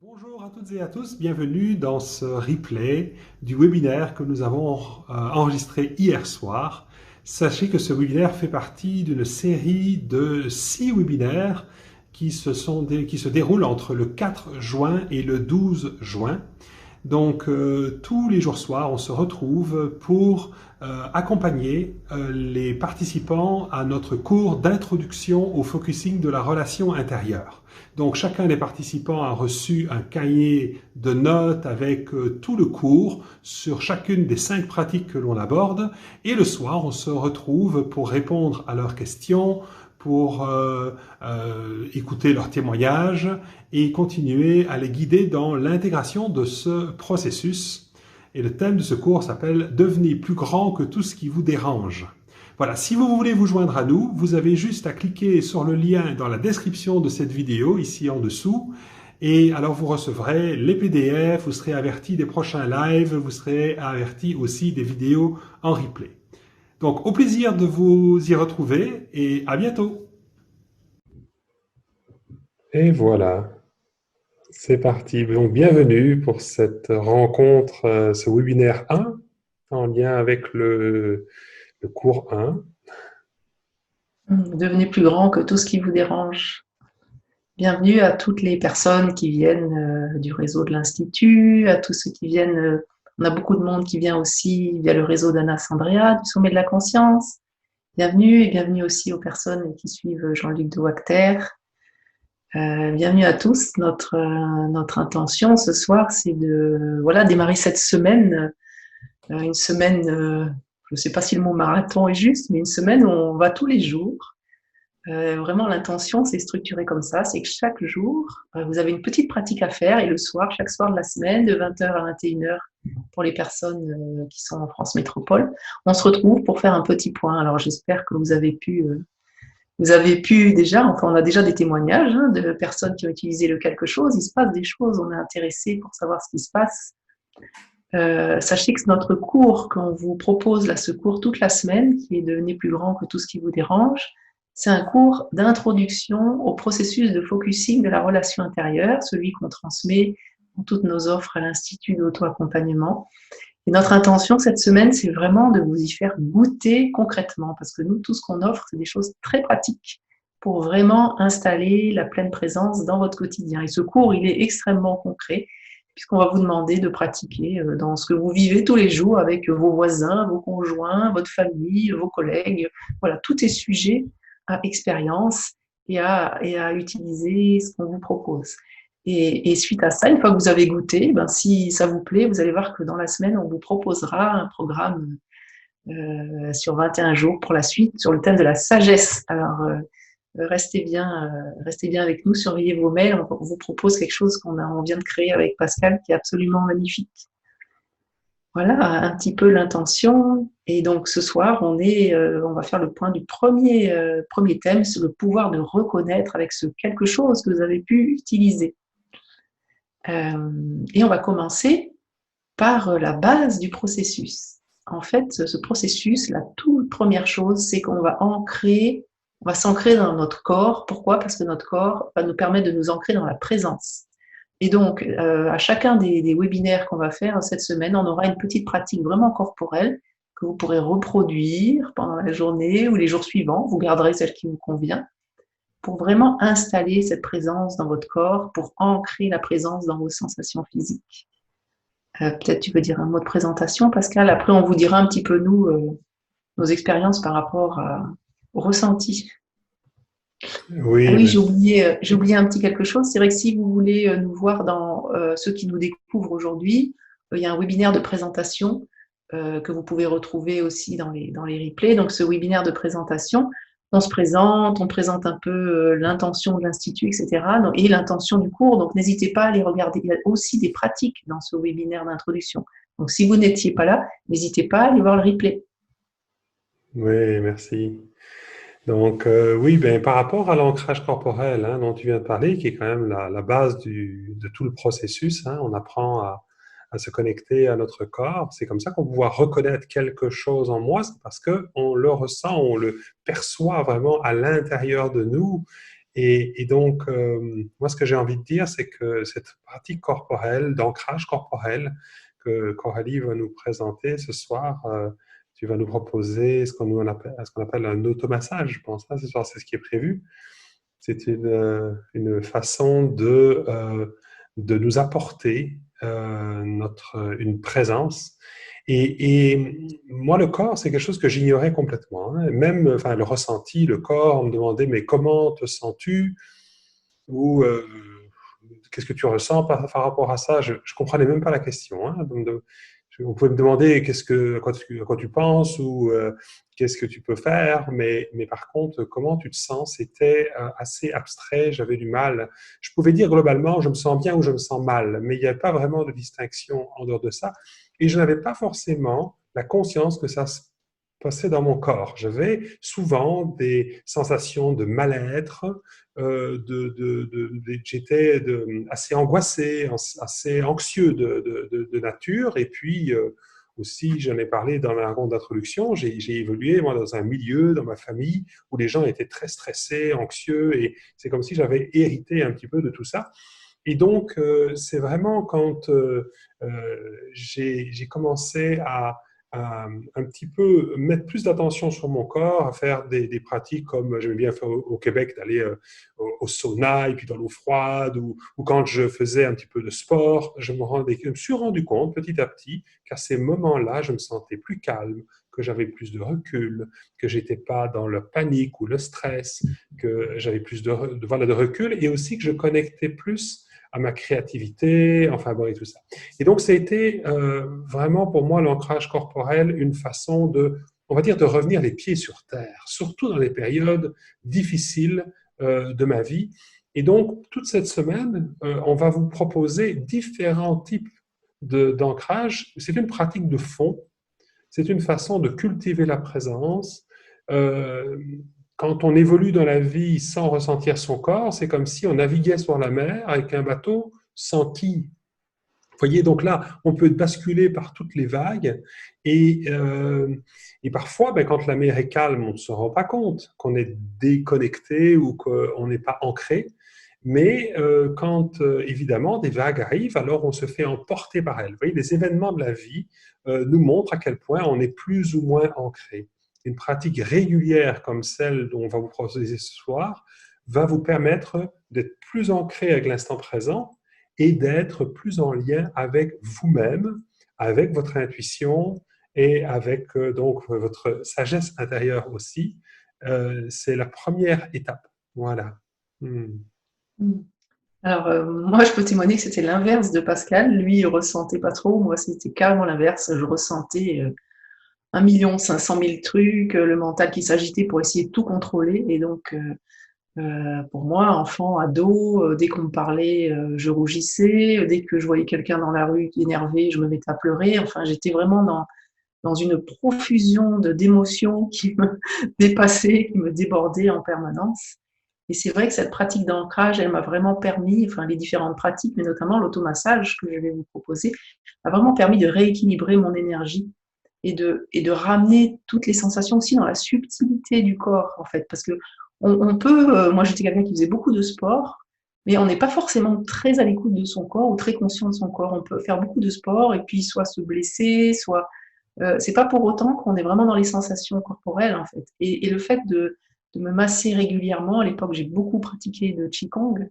Bonjour à toutes et à tous, bienvenue dans ce replay du webinaire que nous avons enregistré hier soir. Sachez que ce webinaire fait partie d'une série de 6 webinaires qui se déroulent entre le 4 juin et le 12 juin. Donc, tous les jours soirs, on se retrouve pour accompagner les participants à notre cours d'introduction au focusing de la relation intérieure. Donc, chacun des participants a reçu un cahier de notes avec tout le cours sur chacune des 5 pratiques que l'on aborde. Et le soir, on se retrouve pour répondre à leurs questions, pour écouter leurs témoignages et continuer à les guider dans l'intégration de ce processus. Et le thème de ce cours s'appelle « Devenez plus grand que tout ce qui vous dérange ». Voilà, si vous voulez vous joindre à nous, vous avez juste à cliquer sur le lien dans la description de cette vidéo, ici en dessous, et alors vous recevrez les PDF, vous serez averti des prochains lives, vous serez averti aussi des vidéos en replay. Donc, au plaisir de vous y retrouver et à bientôt. Et voilà, c'est parti. Donc, bienvenue pour cette rencontre, ce webinaire 1, en lien avec le cours 1. Devenez plus grand que tout ce qui vous dérange. Bienvenue à toutes les personnes qui viennent du réseau de l'Institut, à tous ceux qui viennent. On a beaucoup de monde qui vient aussi via le réseau d'Anna Sandrea, du Sommet de la Conscience. Bienvenue et bienvenue aussi aux personnes qui suivent Jean-Luc de Wachter. Bienvenue à tous. Notre intention ce soir, c'est de démarrer cette semaine, une semaine, je ne sais pas si le mot marathon est juste, mais une semaine où on va tous les jours. Vraiment, l'intention, c'est structuré comme ça, c'est que chaque jour, vous avez une petite pratique à faire et le soir, chaque soir de la semaine, de 20h à 21h, pour les personnes qui sont en France métropole, on se retrouve pour faire un petit point. Alors, j'espère que vous avez pu déjà, enfin, on a déjà des témoignages de personnes qui ont utilisé le quelque chose, il se passe des choses, on est intéressé pour savoir ce qui se passe. Sachez que notre cours qu'on vous propose là, ce cours toute la semaine, qui est Devenez plus grand que tout ce qui vous dérange, c'est un cours d'introduction au processus de focusing de la relation intérieure, celui qu'on transmet dans toutes nos offres à l'Institut d'auto-accompagnement. Et notre intention cette semaine, c'est vraiment de vous y faire goûter concrètement, parce que nous, tout ce qu'on offre, c'est des choses très pratiques pour vraiment installer la pleine présence dans votre quotidien. Et ce cours, il est extrêmement concret, puisqu'on va vous demander de pratiquer dans ce que vous vivez tous les jours avec vos voisins, vos conjoints, votre famille, vos collègues. Voilà, tout est sujet à expérience et à utiliser ce qu'on vous propose. Et suite à ça, une fois que vous avez goûté, si ça vous plaît, vous allez voir que dans la semaine, on vous proposera un programme sur 21 jours pour la suite, sur le thème de la sagesse. Alors, restez bien avec nous, surveillez vos mails. On vous propose quelque chose on vient de créer avec Pascal, qui est absolument magnifique. Voilà un petit peu l'intention. Et donc ce soir, on va faire le point du premier thème, c'est le pouvoir de reconnaître avec ce quelque chose que vous avez pu utiliser. Et on va commencer par la base du processus. En fait, ce processus, la toute première chose, c'est qu'on va s'ancrer dans notre corps. Pourquoi? Parce que notre corps va nous permettre de nous ancrer dans la présence. Et donc, à chacun des webinaires qu'on va faire cette semaine, on aura une petite pratique vraiment corporelle que vous pourrez reproduire pendant la journée ou les jours suivants. Vous garderez celle qui vous convient pour vraiment installer cette présence dans votre corps, pour ancrer la présence dans vos sensations physiques. Peut-être tu veux dire un mot de présentation, Pascal. Après, on vous dira un petit peu, nos expériences par rapport au ressenti. Oui, Ah oui, j'ai oublié un petit quelque chose. C'est vrai que si vous voulez nous voir dans ceux qui nous découvrent aujourd'hui, il y a un webinaire de présentation que vous pouvez retrouver aussi dans les replays. Donc, ce webinaire de présentation, on se présente, on présente un peu l'intention de l'Institut, etc. Et l'intention du cours. Donc, n'hésitez pas à les regarder. Il y a aussi des pratiques dans ce webinaire d'introduction. Donc, si vous n'étiez pas là, n'hésitez pas à aller voir le replay. oui, merci. Donc, oui, par rapport à l'ancrage corporel dont tu viens de parler, qui est quand même la base de tout le processus, on apprend à se connecter à notre corps. C'est comme ça qu'on va pouvoir reconnaître quelque chose en moi, c'est parce qu'on le ressent, on le perçoit vraiment à l'intérieur de nous. Et donc, moi, ce que j'ai envie de dire, c'est que cette pratique corporelle, d'ancrage corporel que Coralie va nous présenter ce soir, tu vas nous proposer ce qu'on appelle un automassage, je pense. Hein, ce soir, c'est ce qui est prévu. C'est une façon de nous apporter une présence. Et moi, le corps, c'est quelque chose que j'ignorais complètement. Hein. Même enfin, le ressenti, le corps, on me demandait, mais comment te sens-tu? Ou qu'est-ce que tu ressens par rapport à ça? Je ne comprenais même pas la question. Hein. Donc, on pouvait me demander à quoi tu penses ou qu'est-ce que tu peux faire, mais par contre, comment tu te sens, c'était assez abstrait, j'avais du mal. Je pouvais dire globalement, je me sens bien ou je me sens mal, mais il n'y avait pas vraiment de distinction en dehors de ça. Et je n'avais pas forcément la conscience que ça se passait dans mon corps. J'avais souvent des sensations de mal-être, j'étais assez angoissé, assez anxieux de nature. Et puis aussi, j'en ai parlé dans la ronde d'introduction, j'ai évolué moi dans un milieu, dans ma famille, où les gens étaient très stressés, anxieux, et c'est comme si j'avais hérité un petit peu de tout ça. Et donc, c'est vraiment quand j'ai commencé à un petit peu mettre plus d'attention sur mon corps, à faire des pratiques comme j'aimais bien faire au Québec, d'aller au sauna et puis dans l'eau froide, ou quand je faisais un petit peu de sport, je me suis rendu compte petit à petit qu'à ces moments-là, je me sentais plus calme, que j'avais plus de recul, que j'étais pas dans le panique ou le stress, que j'avais plus voilà, de recul, et aussi que je connectais plus à ma créativité, enfin bon, et tout ça. Et donc, ça a été vraiment pour moi l'ancrage corporel, une façon on va dire, de revenir les pieds sur terre, surtout dans les périodes difficiles de ma vie. Et donc, toute cette semaine, on va vous proposer différents types d'ancrage. C'est une pratique de fond, c'est une façon de cultiver la présence. Euh, Quand on évolue dans la vie sans ressentir son corps, c'est comme si on naviguait sur la mer avec un bateau sans quille. Vous voyez, donc là, on peut basculer par toutes les vagues et parfois, ben, quand la mer est calme, on ne se rend pas compte qu'on est déconnecté ou qu'on n'est pas ancré. Mais quand, évidemment, des vagues arrivent, alors on se fait emporter par elles. Vous voyez, les événements de la vie nous montrent à quel point on est plus ou moins ancré. Une pratique régulière comme celle dont on va vous proposer ce soir va vous permettre d'être plus ancré avec l'instant présent et d'être plus en lien avec vous-même, avec votre intuition et avec donc votre sagesse intérieure aussi. C'est la première étape. Voilà. Alors, moi, je peux témoigner que c'était l'inverse de Pascal. Lui, il ressentait pas trop. Moi, c'était carrément l'inverse. Je ressentais 1 500 000 trucs, le mental qui s'agitait pour essayer de tout contrôler. Et donc, pour moi, enfant, ado, dès qu'on me parlait, je rougissais. Dès que je voyais quelqu'un dans la rue énervé, je me mettais à pleurer. Enfin, j'étais vraiment dans une profusion d'émotions qui me dépassaient, qui me débordaient en permanence. Et c'est vrai que cette pratique d'ancrage, elle m'a vraiment permis, enfin les différentes pratiques, mais notamment l'automassage que je vais vous proposer, m'a vraiment permis de rééquilibrer mon énergie et de ramener toutes les sensations aussi dans la subtilité du corps, en fait. Parce que on peut, moi j'étais quelqu'un qui faisait beaucoup de sport, mais on n'est pas forcément très à l'écoute de son corps ou très conscient de son corps. On peut faire beaucoup de sport et puis soit se blesser, soit c'est pas pour autant qu'on est vraiment dans les sensations corporelles en fait. Et le fait de me masser régulièrement, à l'époque j'ai beaucoup pratiqué de Qigong,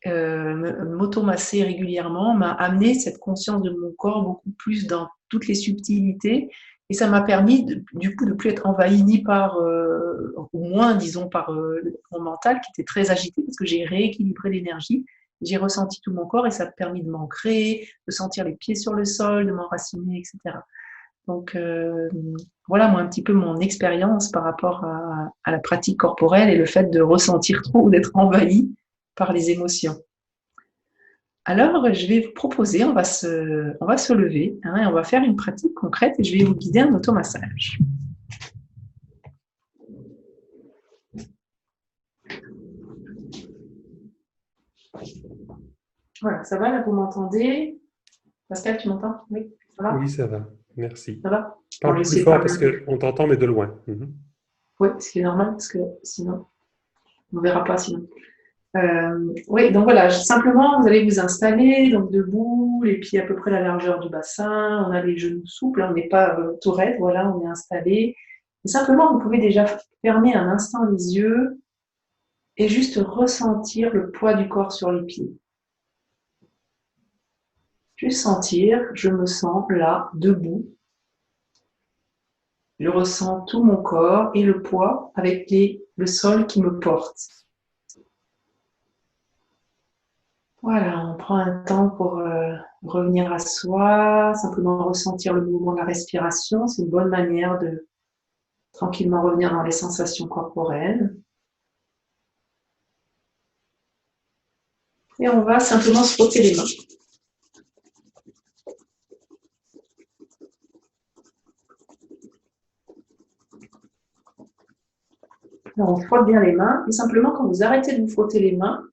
m'auto-masser régulièrement m'a amené cette conscience de mon corps beaucoup plus dans toutes les subtilités et ça m'a permis du coup de plus être envahi ni par, ou moins disons par mon mental qui était très agité parce que j'ai rééquilibré l'énergie, j'ai ressenti tout mon corps et ça a permis de m'ancrer, de sentir les pieds sur le sol, de m'enraciner, etc. Donc voilà moi un petit peu mon expérience par rapport à la pratique corporelle et le fait de ressentir trop ou d'être envahi par les émotions. Alors je vais vous proposer, on va se lever hein, et on va faire une pratique concrète et je vais vous guider un automassage. Voilà, ça va là, vous m'entendez? Pascal, tu m'entends? Oui, ça va? Oui, ça va. Merci. Ça va? Bon, Parle plus fort parce qu'on t'entend, mais de loin. Oui, ce qui est normal, parce que sinon, on ne verra pas sinon. Oui, donc voilà, simplement, vous allez vous installer, donc debout, les pieds à peu près à la largeur du bassin, on a les genoux souples, on n'est pas tout raide, voilà, on est installé. Et simplement, vous pouvez déjà fermer un instant les yeux et juste ressentir le poids du corps sur les pieds. Juste sentir, je me sens là, debout. Je ressens tout mon corps et le poids avec le sol qui me porte. Voilà, on prend un temps pour revenir à soi, simplement ressentir le mouvement de la respiration. C'est une bonne manière de tranquillement revenir dans les sensations corporelles. Et on va simplement se frotter les mains. Alors, on frotte bien les mains et simplement quand vous arrêtez de vous frotter les mains,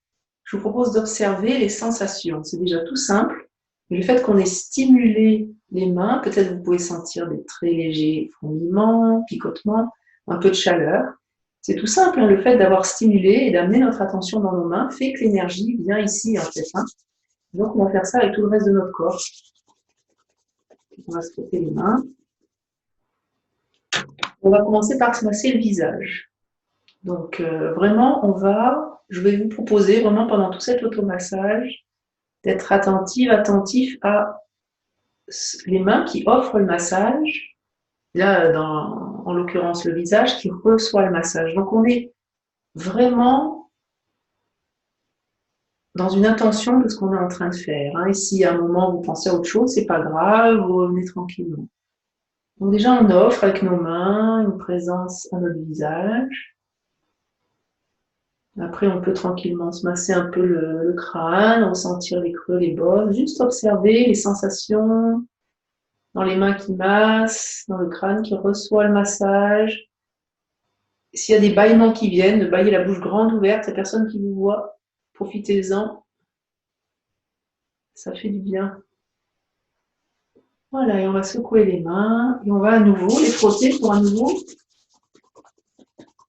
je vous propose d'observer les sensations. C'est déjà tout simple. Mais le fait qu'on ait stimulé les mains, peut-être vous pouvez sentir des très légers fourmillements, picotements, un peu de chaleur. C'est tout simple, hein, le fait d'avoir stimulé et d'amener notre attention dans nos mains fait que l'énergie vient ici en fait. Hein. Donc on va faire ça avec tout le reste de notre corps. On va se frotter les mains. On va commencer par se masser le visage. Donc vraiment, je vais vous proposer vraiment pendant tout cet automassage d'être attentif à les mains qui offrent le massage, là en l'occurrence le visage qui reçoit le massage. Donc on est vraiment dans une intention de ce qu'on est en train de faire. Hein. Et si à un moment vous pensez à autre chose, c'est pas grave, vous revenez tranquillement. Donc déjà on offre avec nos mains une présence à notre visage. Après, on peut tranquillement se masser un peu le crâne, ressentir les creux, les bords, juste observer les sensations dans les mains qui massent, dans le crâne qui reçoit le massage. S'il y a des bâillements qui viennent, de bâiller la bouche grande ouverte, il n'y a personne qui vous voit, profitez-en, ça fait du bien. Voilà, et on va secouer les mains, et on va à nouveau les frotter pour à nouveau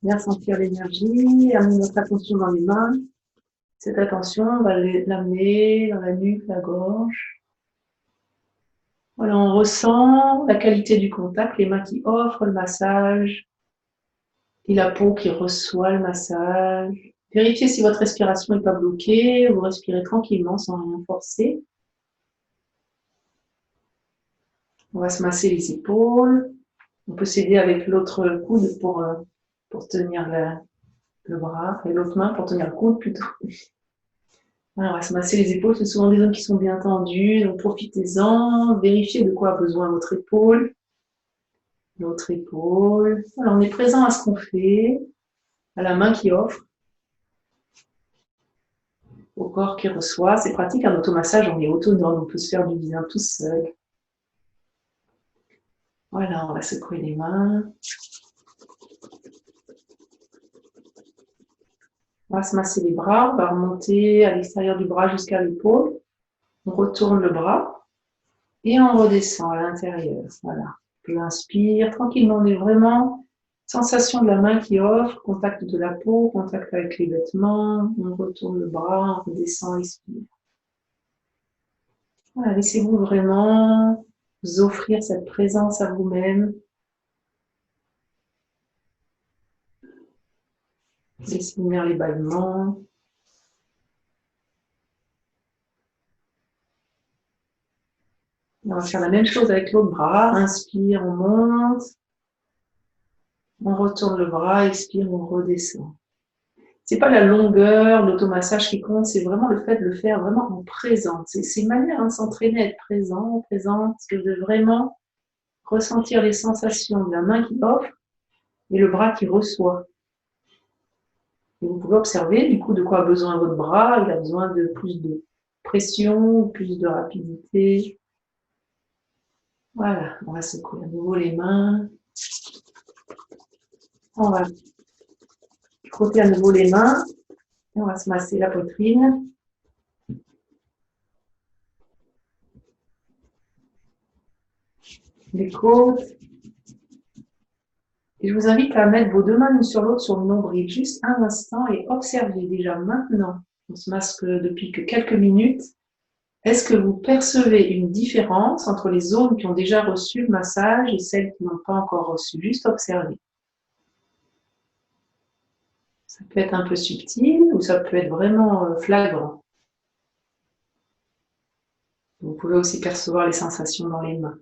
bien sentir l'énergie, amener notre attention dans les mains. Cette attention, on va l'amener dans la nuque, la gorge. Voilà, on ressent la qualité du contact, les mains qui offrent le massage et la peau qui reçoit le massage. Vérifiez si votre respiration n'est pas bloquée, vous respirez tranquillement sans rien forcer. On va se masser les épaules. On peut s'aider avec l'autre coude pour tenir le bras, et l'autre main pour tenir le coude plutôt. Voilà, on va se masser les épaules, c'est souvent des zones qui sont bien tendues, donc profitez-en, vérifiez de quoi a besoin votre épaule. L'autre épaule. Voilà, on est présent à ce qu'on fait, à la main qui offre, au corps qui reçoit. C'est pratique, un automassage, on est autonome, on peut se faire du bien tout seul. Voilà, on va secouer les mains. On va se masser les bras, on va remonter à l'extérieur du bras jusqu'à l'épaule. On retourne le bras et on redescend à l'intérieur. Voilà. Je inspire tranquillement, on est vraiment sensation de la main qui offre, contact de la peau, contact avec les vêtements. On retourne le bras, on redescend, expire. Voilà, laissez-vous vraiment vous offrir cette présence à vous-même. Laissez venir les bâillements. On va faire la même chose avec l'autre bras. Inspire, on monte. On retourne le bras, expire, on redescend. C'est pas la longueur, l'automassage qui compte, c'est vraiment le fait de le faire vraiment en présent. C'est une manière de s'entraîner à être présent, parce que de vraiment ressentir les sensations de la main qui offre et le bras qui reçoit. Et vous pouvez observer du coup de quoi a besoin votre bras. Il a besoin de plus de pression, plus de rapidité. Voilà, on va secouer à nouveau les mains. On va frotter à nouveau les mains. Et on va se masser la poitrine. Les côtes. Et je vous invite à mettre vos deux mains l'une sur l'autre sur le nombril juste un instant et observez déjà maintenant, on se masque depuis que quelques minutes, est-ce que vous percevez une différence entre les zones qui ont déjà reçu le massage et celles qui n'ont pas encore reçu? Juste observez. Ça peut être un peu subtil ou ça peut être vraiment flagrant. Vous pouvez aussi percevoir les sensations dans les mains.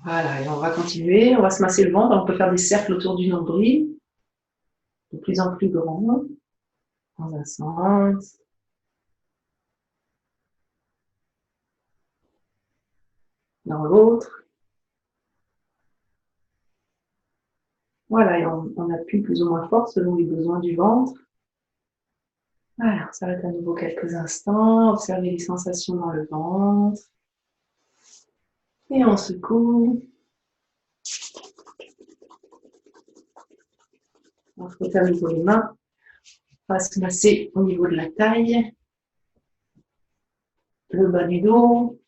Voilà, et on va continuer, on va se masser le ventre, on peut faire des cercles autour du nombril, de plus en plus grands, dans un sens, dans l'autre. Voilà, et on appuie plus ou moins fort selon les besoins du ventre. Voilà, on s'arrête à nouveau quelques instants, observez les sensations dans le ventre. Et on secoue. On se fait au niveau des mains. On va se masser au niveau de la taille, le bas du dos,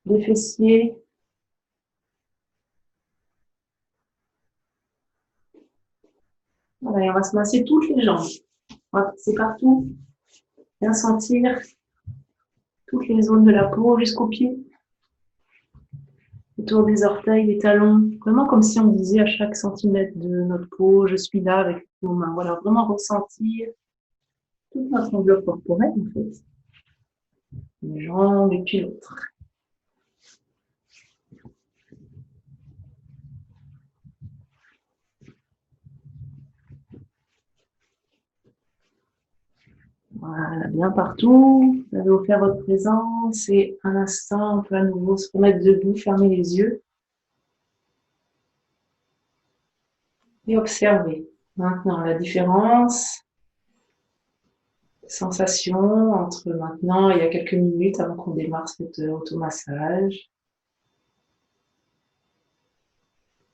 les fessiers. Voilà, et on va se masser toutes les jambes. On va passer partout, bien sentir toutes les zones de la peau jusqu'aux pieds, autour des orteils, des talons, vraiment comme si on disait à chaque centimètre de notre peau, je suis là avec nos mains. Voilà, vraiment ressentir toute notre enveloppe corporelle en fait, une jambe et puis l'autre. Voilà, bien partout. Vous avez offert votre présence et un instant, on peut à nouveau se remettre debout, fermer les yeux et observer. Maintenant, la différence, sensation entre maintenant et il y a quelques minutes avant qu'on démarre cet automassage.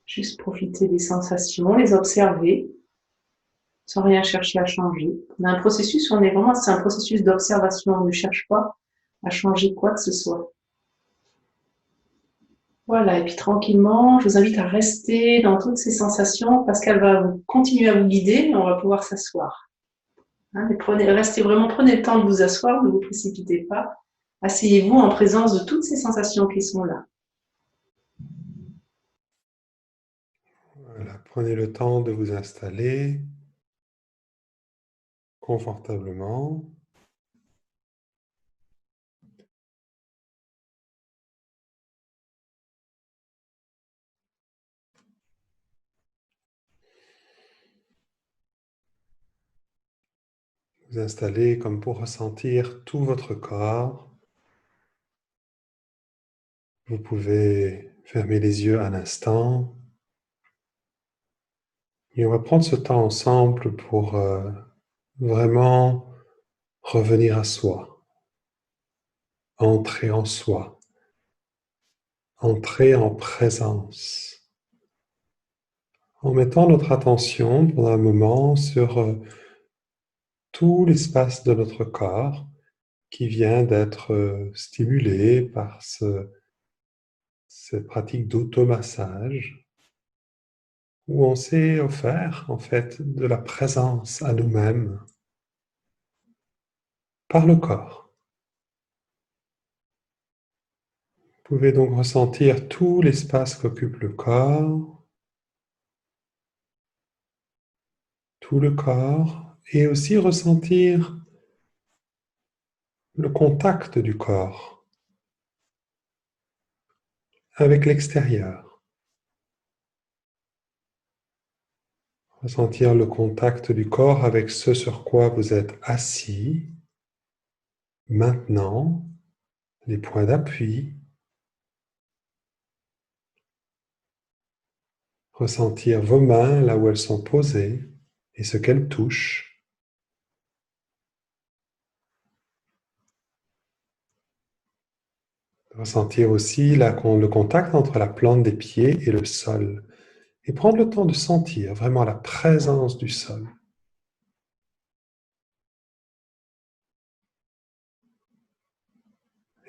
Juste profiter des sensations, les observer, sans rien chercher à changer. On a un processus où on est vraiment, c'est un processus d'observation. On ne cherche pas à changer quoi que ce soit. Voilà, et puis tranquillement, je vous invite à rester dans toutes ces sensations parce qu'elle va continuer à vous guider et on va pouvoir s'asseoir. Hein, restez vraiment, prenez le temps de vous asseoir, ne vous précipitez pas. Asseyez-vous en présence de toutes ces sensations qui sont là. Voilà, prenez le temps de vous installer confortablement. Vous installer comme pour ressentir tout votre corps. Vous pouvez fermer les yeux un instant. Et on va prendre ce temps ensemble pour vraiment revenir à soi, entrer en soi, entrer en présence, en mettant notre attention pendant un moment sur tout l'espace de notre corps qui vient d'être stimulé par cette pratique d'automassage, où on s'est offert en fait de la présence à nous-mêmes par le corps. Vous pouvez donc ressentir tout l'espace qu'occupe le corps, tout le corps, et aussi ressentir le contact du corps avec l'extérieur. Ressentir le contact du corps avec ce sur quoi vous êtes assis. Maintenant, les points d'appui. Ressentir vos mains là où elles sont posées et ce qu'elles touchent. Ressentir aussi le contact entre la plante des pieds et le sol. Et prendre le temps de sentir vraiment la présence du sol.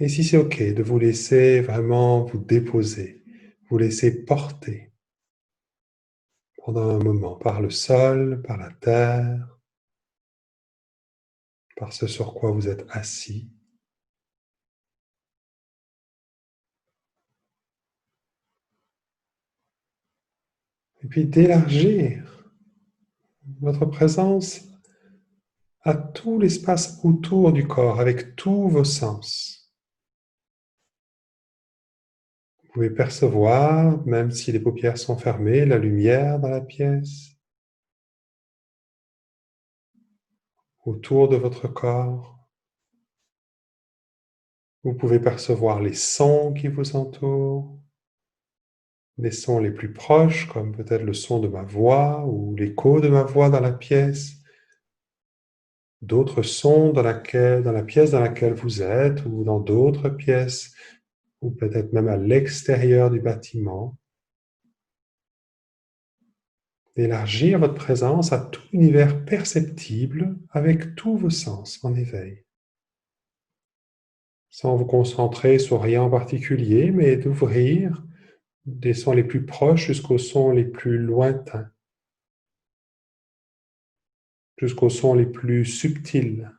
Et si c'est OK, de vous laisser vraiment vous déposer, vous laisser porter pendant un moment par le sol, par la terre, par ce sur quoi vous êtes assis. Et puis d'élargir votre présence à tout l'espace autour du corps avec tous vos sens. Vous pouvez percevoir, même si les paupières sont fermées, la lumière dans la pièce, autour de votre corps. Vous pouvez percevoir les sons qui vous entourent, les sons les plus proches, comme peut-être le son de ma voix ou l'écho de ma voix dans la pièce, d'autres sons dans la pièce dans laquelle vous êtes ou dans d'autres pièces, ou peut-être même à l'extérieur du bâtiment. D'élargir votre présence à tout univers perceptible avec tous vos sens en éveil. Sans vous concentrer sur rien en particulier, mais d'ouvrir des sons les plus proches jusqu'aux sons les plus lointains, jusqu'aux sons les plus subtils.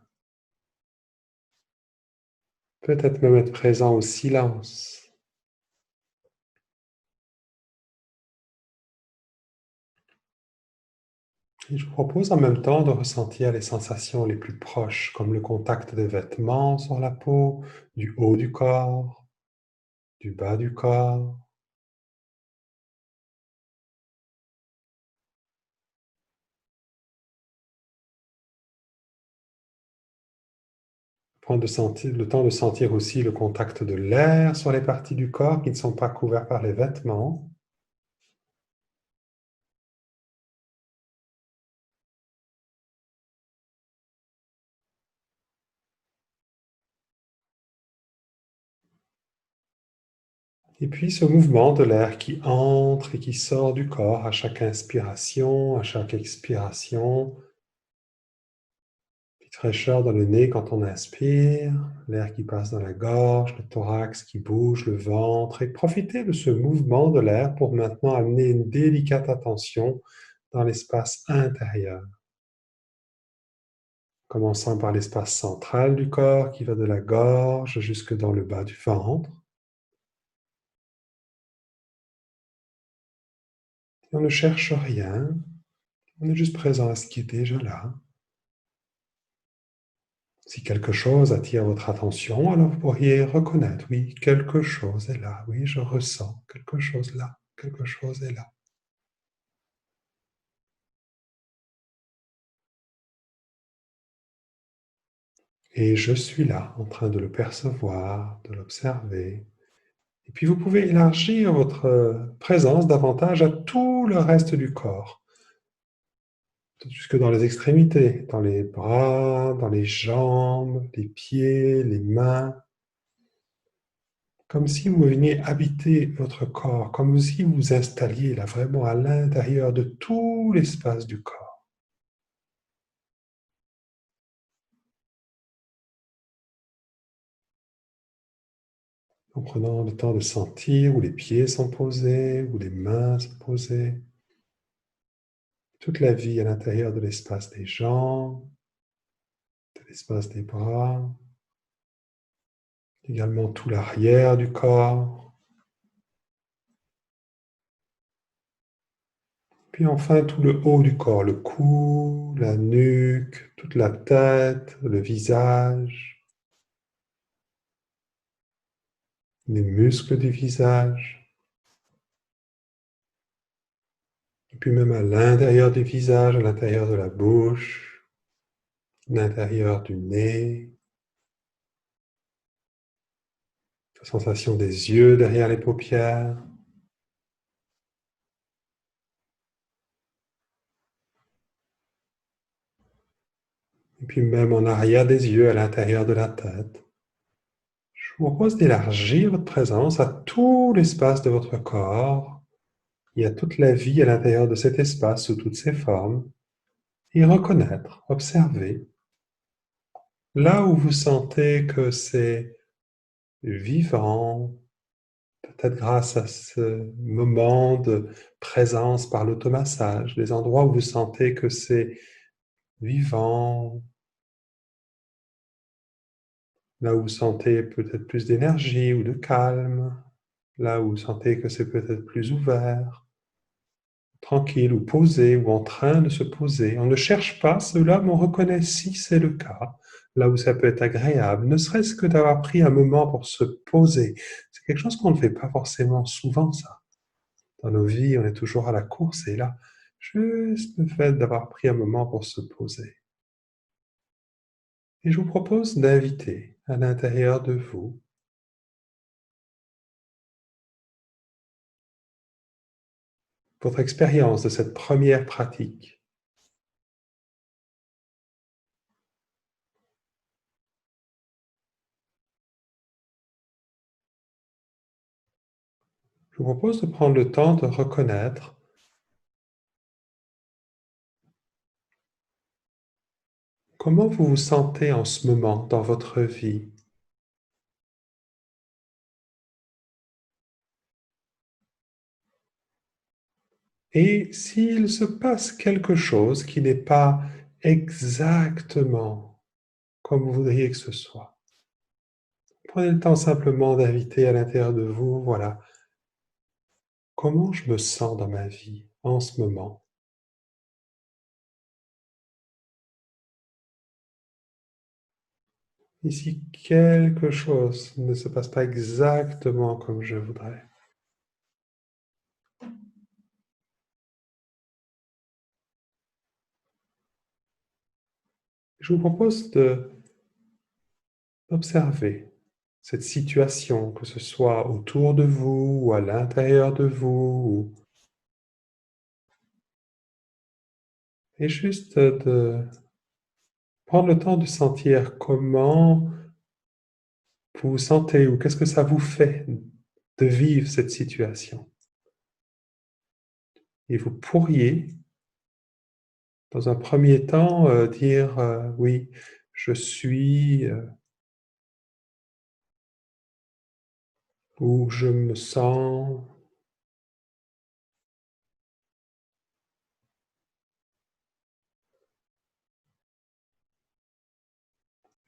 Peut-être même être présent au silence. Et je vous propose en même temps de ressentir les sensations les plus proches, comme le contact des vêtements sur la peau, du haut du corps, du bas du corps. Prendre le temps de sentir aussi le contact de l'air sur les parties du corps qui ne sont pas couvertes par les vêtements. Et puis ce mouvement de l'air qui entre et qui sort du corps à chaque inspiration, à chaque expiration. Petite fraîcheur dans le nez quand on inspire, l'air qui passe dans la gorge, le thorax qui bouge, le ventre. Et profitez de ce mouvement de l'air pour maintenant amener une délicate attention dans l'espace intérieur. Commençant par l'espace central du corps qui va de la gorge jusque dans le bas du ventre. On ne cherche rien, on est juste présent à ce qui est déjà là. Si quelque chose attire votre attention, alors vous pourriez reconnaître, oui, quelque chose est là, oui, je ressens quelque chose là, quelque chose est là. Et je suis là, en train de le percevoir, de l'observer. Et puis vous pouvez élargir votre présence davantage à tout le reste du corps, jusque dans les extrémités, dans les bras, dans les jambes, les pieds, les mains. Comme si vous veniez habiter votre corps, comme si vous vous installiez là vraiment à l'intérieur de tout l'espace du corps. En prenant le temps de sentir où les pieds sont posés, où les mains sont posées. Toute la vie à l'intérieur de l'espace des jambes, de l'espace des bras. Également tout l'arrière du corps. Puis enfin tout le haut du corps, le cou, la nuque, toute la tête, le visage, les muscles du visage. Et puis même à l'intérieur du visage, à l'intérieur de la bouche, à l'intérieur du nez. La sensation des yeux derrière les paupières. Et puis même en arrière des yeux, à l'intérieur de la tête. Je vous propose d'élargir votre présence à tout l'espace de votre corps. Il y a toute la vie à l'intérieur de cet espace sous toutes ses formes. Et reconnaître, observer. Là où vous sentez que c'est vivant, peut-être grâce à ce moment de présence par l'automassage, des endroits où vous sentez que c'est vivant, là où vous sentez peut-être plus d'énergie ou de calme, là où vous sentez que c'est peut-être plus ouvert, tranquille ou posé ou en train de se poser. On ne cherche pas cela, mais on reconnaît si c'est le cas, là où ça peut être agréable, ne serait-ce que d'avoir pris un moment pour se poser. C'est quelque chose qu'on ne fait pas forcément souvent, ça. Dans nos vies, on est toujours à la course et là, juste le fait d'avoir pris un moment pour se poser. Et je vous propose d'inviter à l'intérieur de vous votre expérience de cette première pratique. Je vous propose de prendre le temps de reconnaître comment vous vous sentez en ce moment dans votre vie. Et s'il se passe quelque chose qui n'est pas exactement comme vous voudriez que ce soit, prenez le temps simplement d'inviter à l'intérieur de vous, voilà, comment je me sens dans ma vie en ce moment. Et si quelque chose ne se passe pas exactement comme je voudrais, je vous propose d'observer cette situation, que ce soit autour de vous ou à l'intérieur de vous, et juste de prendre le temps de sentir comment vous vous sentez ou qu'est-ce que ça vous fait de vivre cette situation. Et vous pourriez, dans un premier temps, dire oui, je suis ou je me sens.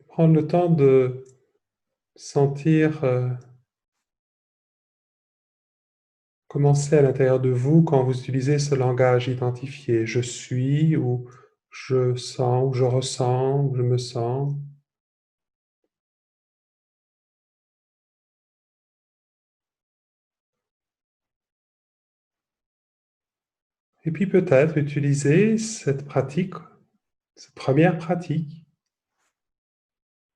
Prendre le temps de sentir commencer à l'intérieur de vous quand vous utilisez ce langage identifié. Je suis ou je sens ou je ressens ou je me sens. Et puis peut-être utiliser cette pratique, cette première pratique,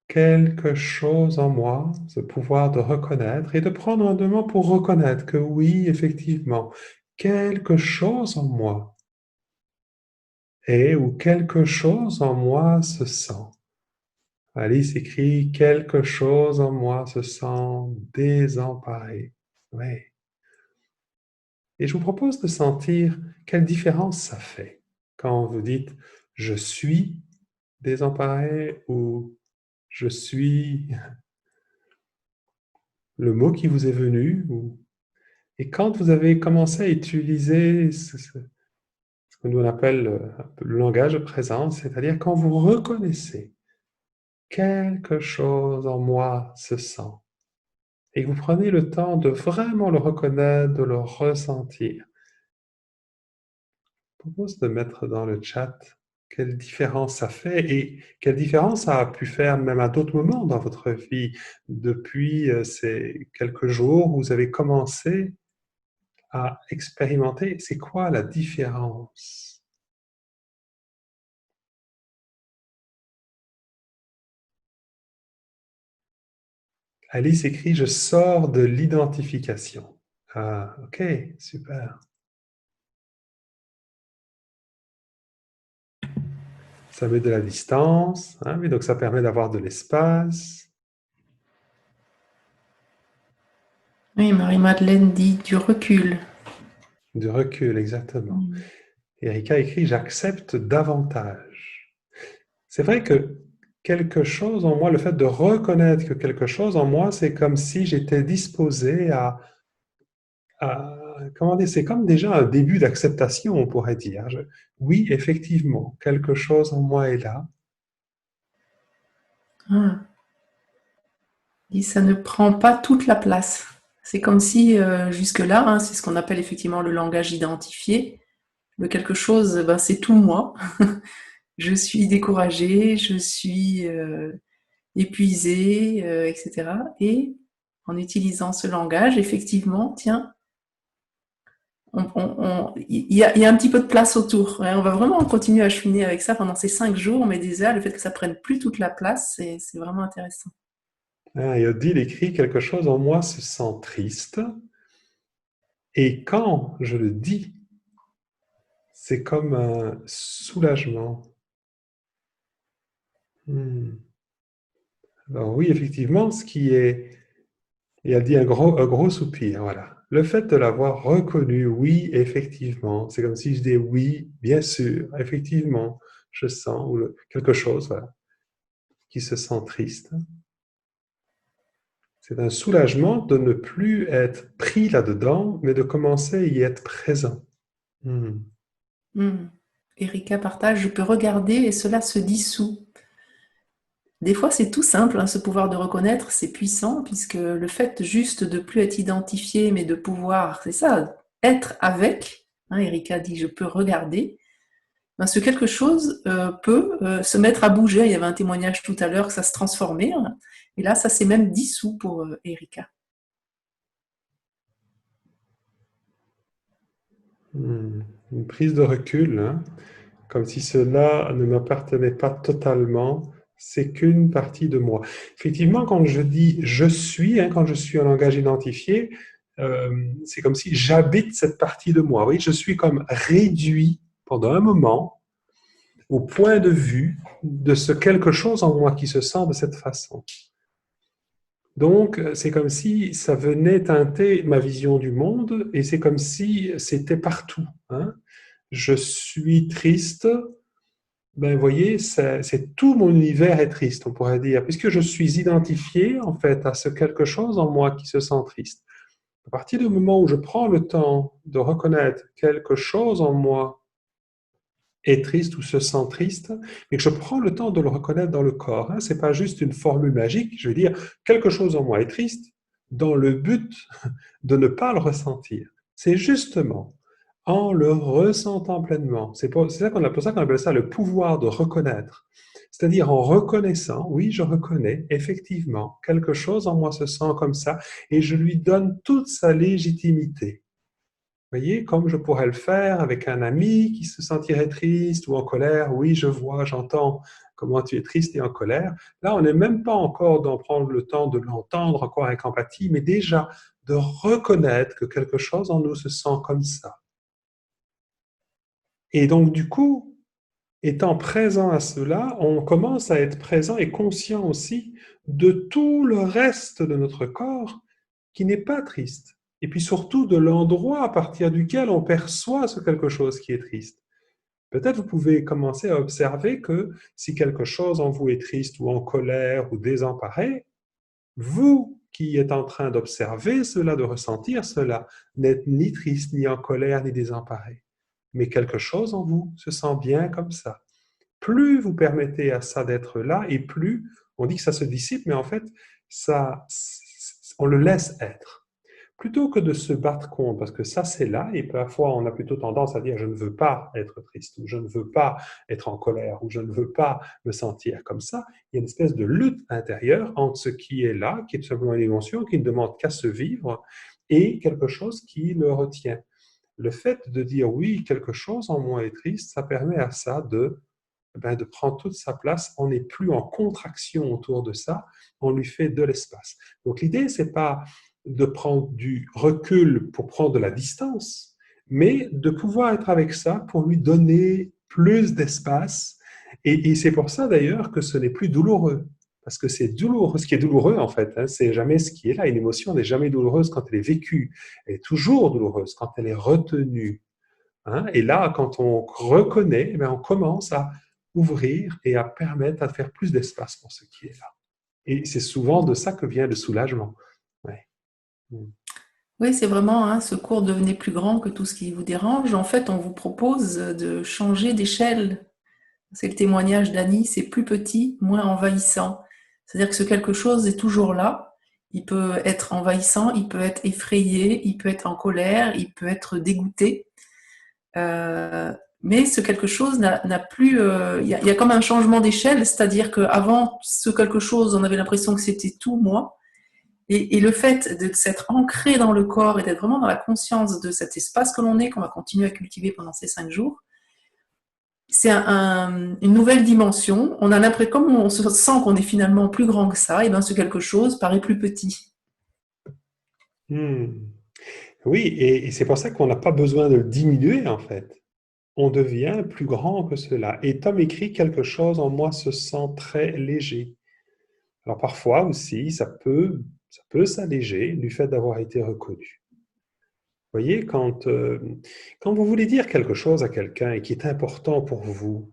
quelque chose en moi, ce pouvoir de reconnaître et de prendre un moment pour reconnaître que oui, effectivement, quelque chose en moi est ou quelque chose en moi se sent. Alice écrit quelque chose en moi se sent désemparé. Oui. Et je vous propose de sentir quelle différence ça fait quand vous dites je suis désemparé ou je suis le mot qui vous est venu. Et quand vous avez commencé à utiliser ce que nous on appelle un peu le langage de présence, c'est-à-dire quand vous reconnaissez quelque chose en moi se sent, et que vous prenez le temps de vraiment le reconnaître, de le ressentir. Je vous propose de mettre dans le chat quelle différence ça fait et quelle différence ça a pu faire même à d'autres moments dans votre vie depuis ces quelques jours où vous avez commencé à expérimenter. C'est quoi la différence? Alice écrit « Je sors de l'identification ». Ah, ok, super. Ça met de la distance, hein, oui, donc ça permet d'avoir de l'espace. Oui, Marie-Madeleine dit du recul. Du recul, exactement. Erika écrit « J'accepte davantage ». C'est vrai que quelque chose en moi, le fait de reconnaître que quelque chose en moi, c'est comme si j'étais disposé comment dire, c'est comme déjà un début d'acceptation, on pourrait dire. Oui, effectivement, quelque chose en moi est là. Ah. Et ça ne prend pas toute la place. C'est comme si jusque-là, hein, c'est ce qu'on appelle effectivement le langage identifié. Le quelque chose, ben, c'est tout moi. Je suis découragée, je suis épuisée, etc. Et en utilisant ce langage, effectivement, tiens, il y a un petit peu de place autour. On va vraiment continuer à cheminer avec ça pendant ces 5 jours, mais déjà, le fait que ça prenne plus toute la place, c'est vraiment intéressant. Hein, et Odile écrit quelque chose en moi se sent triste. Et quand je le dis, c'est comme un soulagement. Hmm. Alors oui, effectivement, ce qui est... Et elle dit un gros soupir, voilà. Le fait de l'avoir reconnu, oui, effectivement, c'est comme si je dis oui, bien sûr, effectivement, je sens quelque chose, voilà, qui se sent triste. C'est un soulagement de ne plus être pris là-dedans, mais de commencer à y être présent. Hmm. Erika partage, je peux regarder et cela se dissout. Des fois, c'est tout simple, hein, ce pouvoir de reconnaître, c'est puissant, puisque le fait juste de plus être identifié, mais de pouvoir, c'est ça, être avec, hein, Erika dit, je peux regarder, ben, ce quelque chose peut se mettre à bouger. Il y avait un témoignage tout à l'heure que ça se transformait, hein, et là, ça s'est même dissous pour Erika. Une prise de recul, hein, comme si cela ne m'appartenait pas totalement, c'est qu'une partie de moi. Effectivement, quand je dis je suis, hein, quand je suis en langage identifié, c'est comme si j'habite cette partie de moi. Oui, je suis comme réduit pendant un moment au point de vue de ce quelque chose en moi qui se sent de cette façon. Donc, c'est comme si ça venait teinter ma vision du monde et c'est comme si c'était partout. Hein. Je suis triste, ben, vous voyez, c'est tout mon univers est triste, on pourrait dire, puisque je suis identifié en fait à ce quelque chose en moi qui se sent triste. À partir du moment où je prends le temps de reconnaître quelque chose en moi est triste ou se sent triste, mais que je prends le temps de le reconnaître dans le corps, hein, c'est pas juste une formule magique, je veux dire, quelque chose en moi est triste dans le but de ne pas le ressentir. C'est justement en le ressentant pleinement. C'est pour ça qu'on appelle ça le pouvoir de reconnaître. C'est-à-dire en reconnaissant, oui, je reconnais effectivement quelque chose en moi se sent comme ça et je lui donne toute sa légitimité. Vous voyez, comme je pourrais le faire avec un ami qui se sentirait triste ou en colère. Oui, je vois, j'entends comment tu es triste et en colère. Là, on n'est même pas encore d'en prendre le temps de l'entendre encore avec empathie, mais déjà de reconnaître que quelque chose en nous se sent comme ça. Et donc, du coup, étant présent à cela, on commence à être présent et conscient aussi de tout le reste de notre corps qui n'est pas triste. Et puis surtout de l'endroit à partir duquel on perçoit ce quelque chose qui est triste. Peut-être vous pouvez commencer à observer que si quelque chose en vous est triste ou en colère ou désemparé, vous qui êtes en train d'observer cela, de ressentir cela, n'êtes ni triste, ni en colère, ni désemparé. Mais quelque chose en vous se sent bien comme ça. Plus vous permettez à ça d'être là, et plus on dit que ça se dissipe, mais en fait, ça, on le laisse être. Plutôt que de se battre contre, parce que ça c'est là, et parfois on a plutôt tendance à dire je ne veux pas être triste, ou je ne veux pas être en colère, ou je ne veux pas me sentir comme ça. Il y a une espèce de lutte intérieure entre ce qui est là, qui est tout simplement une émotion, qui ne demande qu'à se vivre, et quelque chose qui le retient. Le fait de dire oui, quelque chose en moi est triste, ça permet à ça de prendre toute sa place. On n'est plus en contraction autour de ça, on lui fait de l'espace. Donc l'idée, c'est pas de prendre du recul pour prendre de la distance, mais de pouvoir être avec ça pour lui donner plus d'espace. Et c'est pour ça d'ailleurs que ce n'est plus douloureux. Parce que c'est douloureux. Ce qui est douloureux, en fait, hein, c'est jamais ce qui est là. Une émotion n'est jamais douloureuse quand elle est vécue. Elle est toujours douloureuse quand elle est retenue. Hein. Et là, quand on reconnaît, eh bien, on commence à ouvrir et à permettre à faire plus d'espace pour ce qui est là. Et c'est souvent de ça que vient le soulagement. Ouais. Oui, c'est vraiment, hein, ce cours devenez plus grand que tout ce qui vous dérange. En fait, on vous propose de changer d'échelle. C'est le témoignage d'Annie, c'est plus petit, moins envahissant. C'est-à-dire que ce quelque chose est toujours là. Il peut être envahissant, il peut être effrayé, il peut être en colère, il peut être dégoûté. Mais ce quelque chose n'a plus... Il y a comme un changement d'échelle, c'est-à-dire qu'avant, ce quelque chose, on avait l'impression que c'était tout moi. Et le fait de s'être ancré dans le corps et d'être vraiment dans la conscience de cet espace que l'on est, qu'on va continuer à cultiver pendant ces 5 jours, c'est une nouvelle dimension. On a l'impression, comme on se sent qu'on est finalement plus grand que ça, et bien ce quelque chose paraît plus petit. Oui, et c'est pour ça qu'on n'a pas besoin de le diminuer en fait. On devient plus grand que cela. Et Tom écrit quelque chose en moi se sent très léger. Alors parfois aussi, ça peut s'alléger du fait d'avoir été reconnu. Vous voyez, quand vous voulez dire quelque chose à quelqu'un et qui est important pour vous,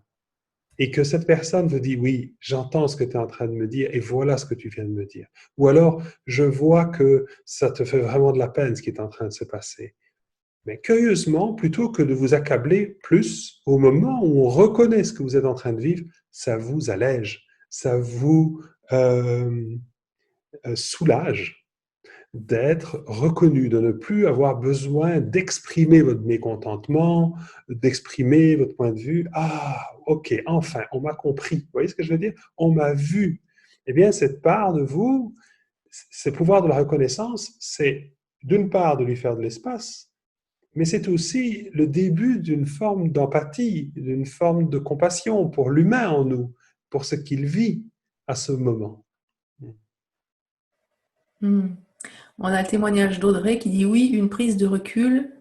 et que cette personne vous dit, oui, j'entends ce que tu es en train de me dire et voilà ce que tu viens de me dire. Ou alors, je vois que ça te fait vraiment de la peine ce qui est en train de se passer. Mais curieusement, plutôt que de vous accabler plus, au moment où on reconnaît ce que vous êtes en train de vivre, ça vous allège, ça vous soulage d'être reconnu, de ne plus avoir besoin d'exprimer votre mécontentement, d'exprimer votre point de vue. Ah, ok, enfin, on m'a compris. Vous voyez ce que je veux dire? On m'a vu. Eh bien, cette part de vous, ce pouvoir de la reconnaissance, c'est d'une part de lui faire de l'espace, mais c'est aussi le début d'une forme d'empathie, d'une forme de compassion pour l'humain en nous, pour ce qu'il vit à ce moment. On a le témoignage d'Audrey qui dit oui, une prise de recul,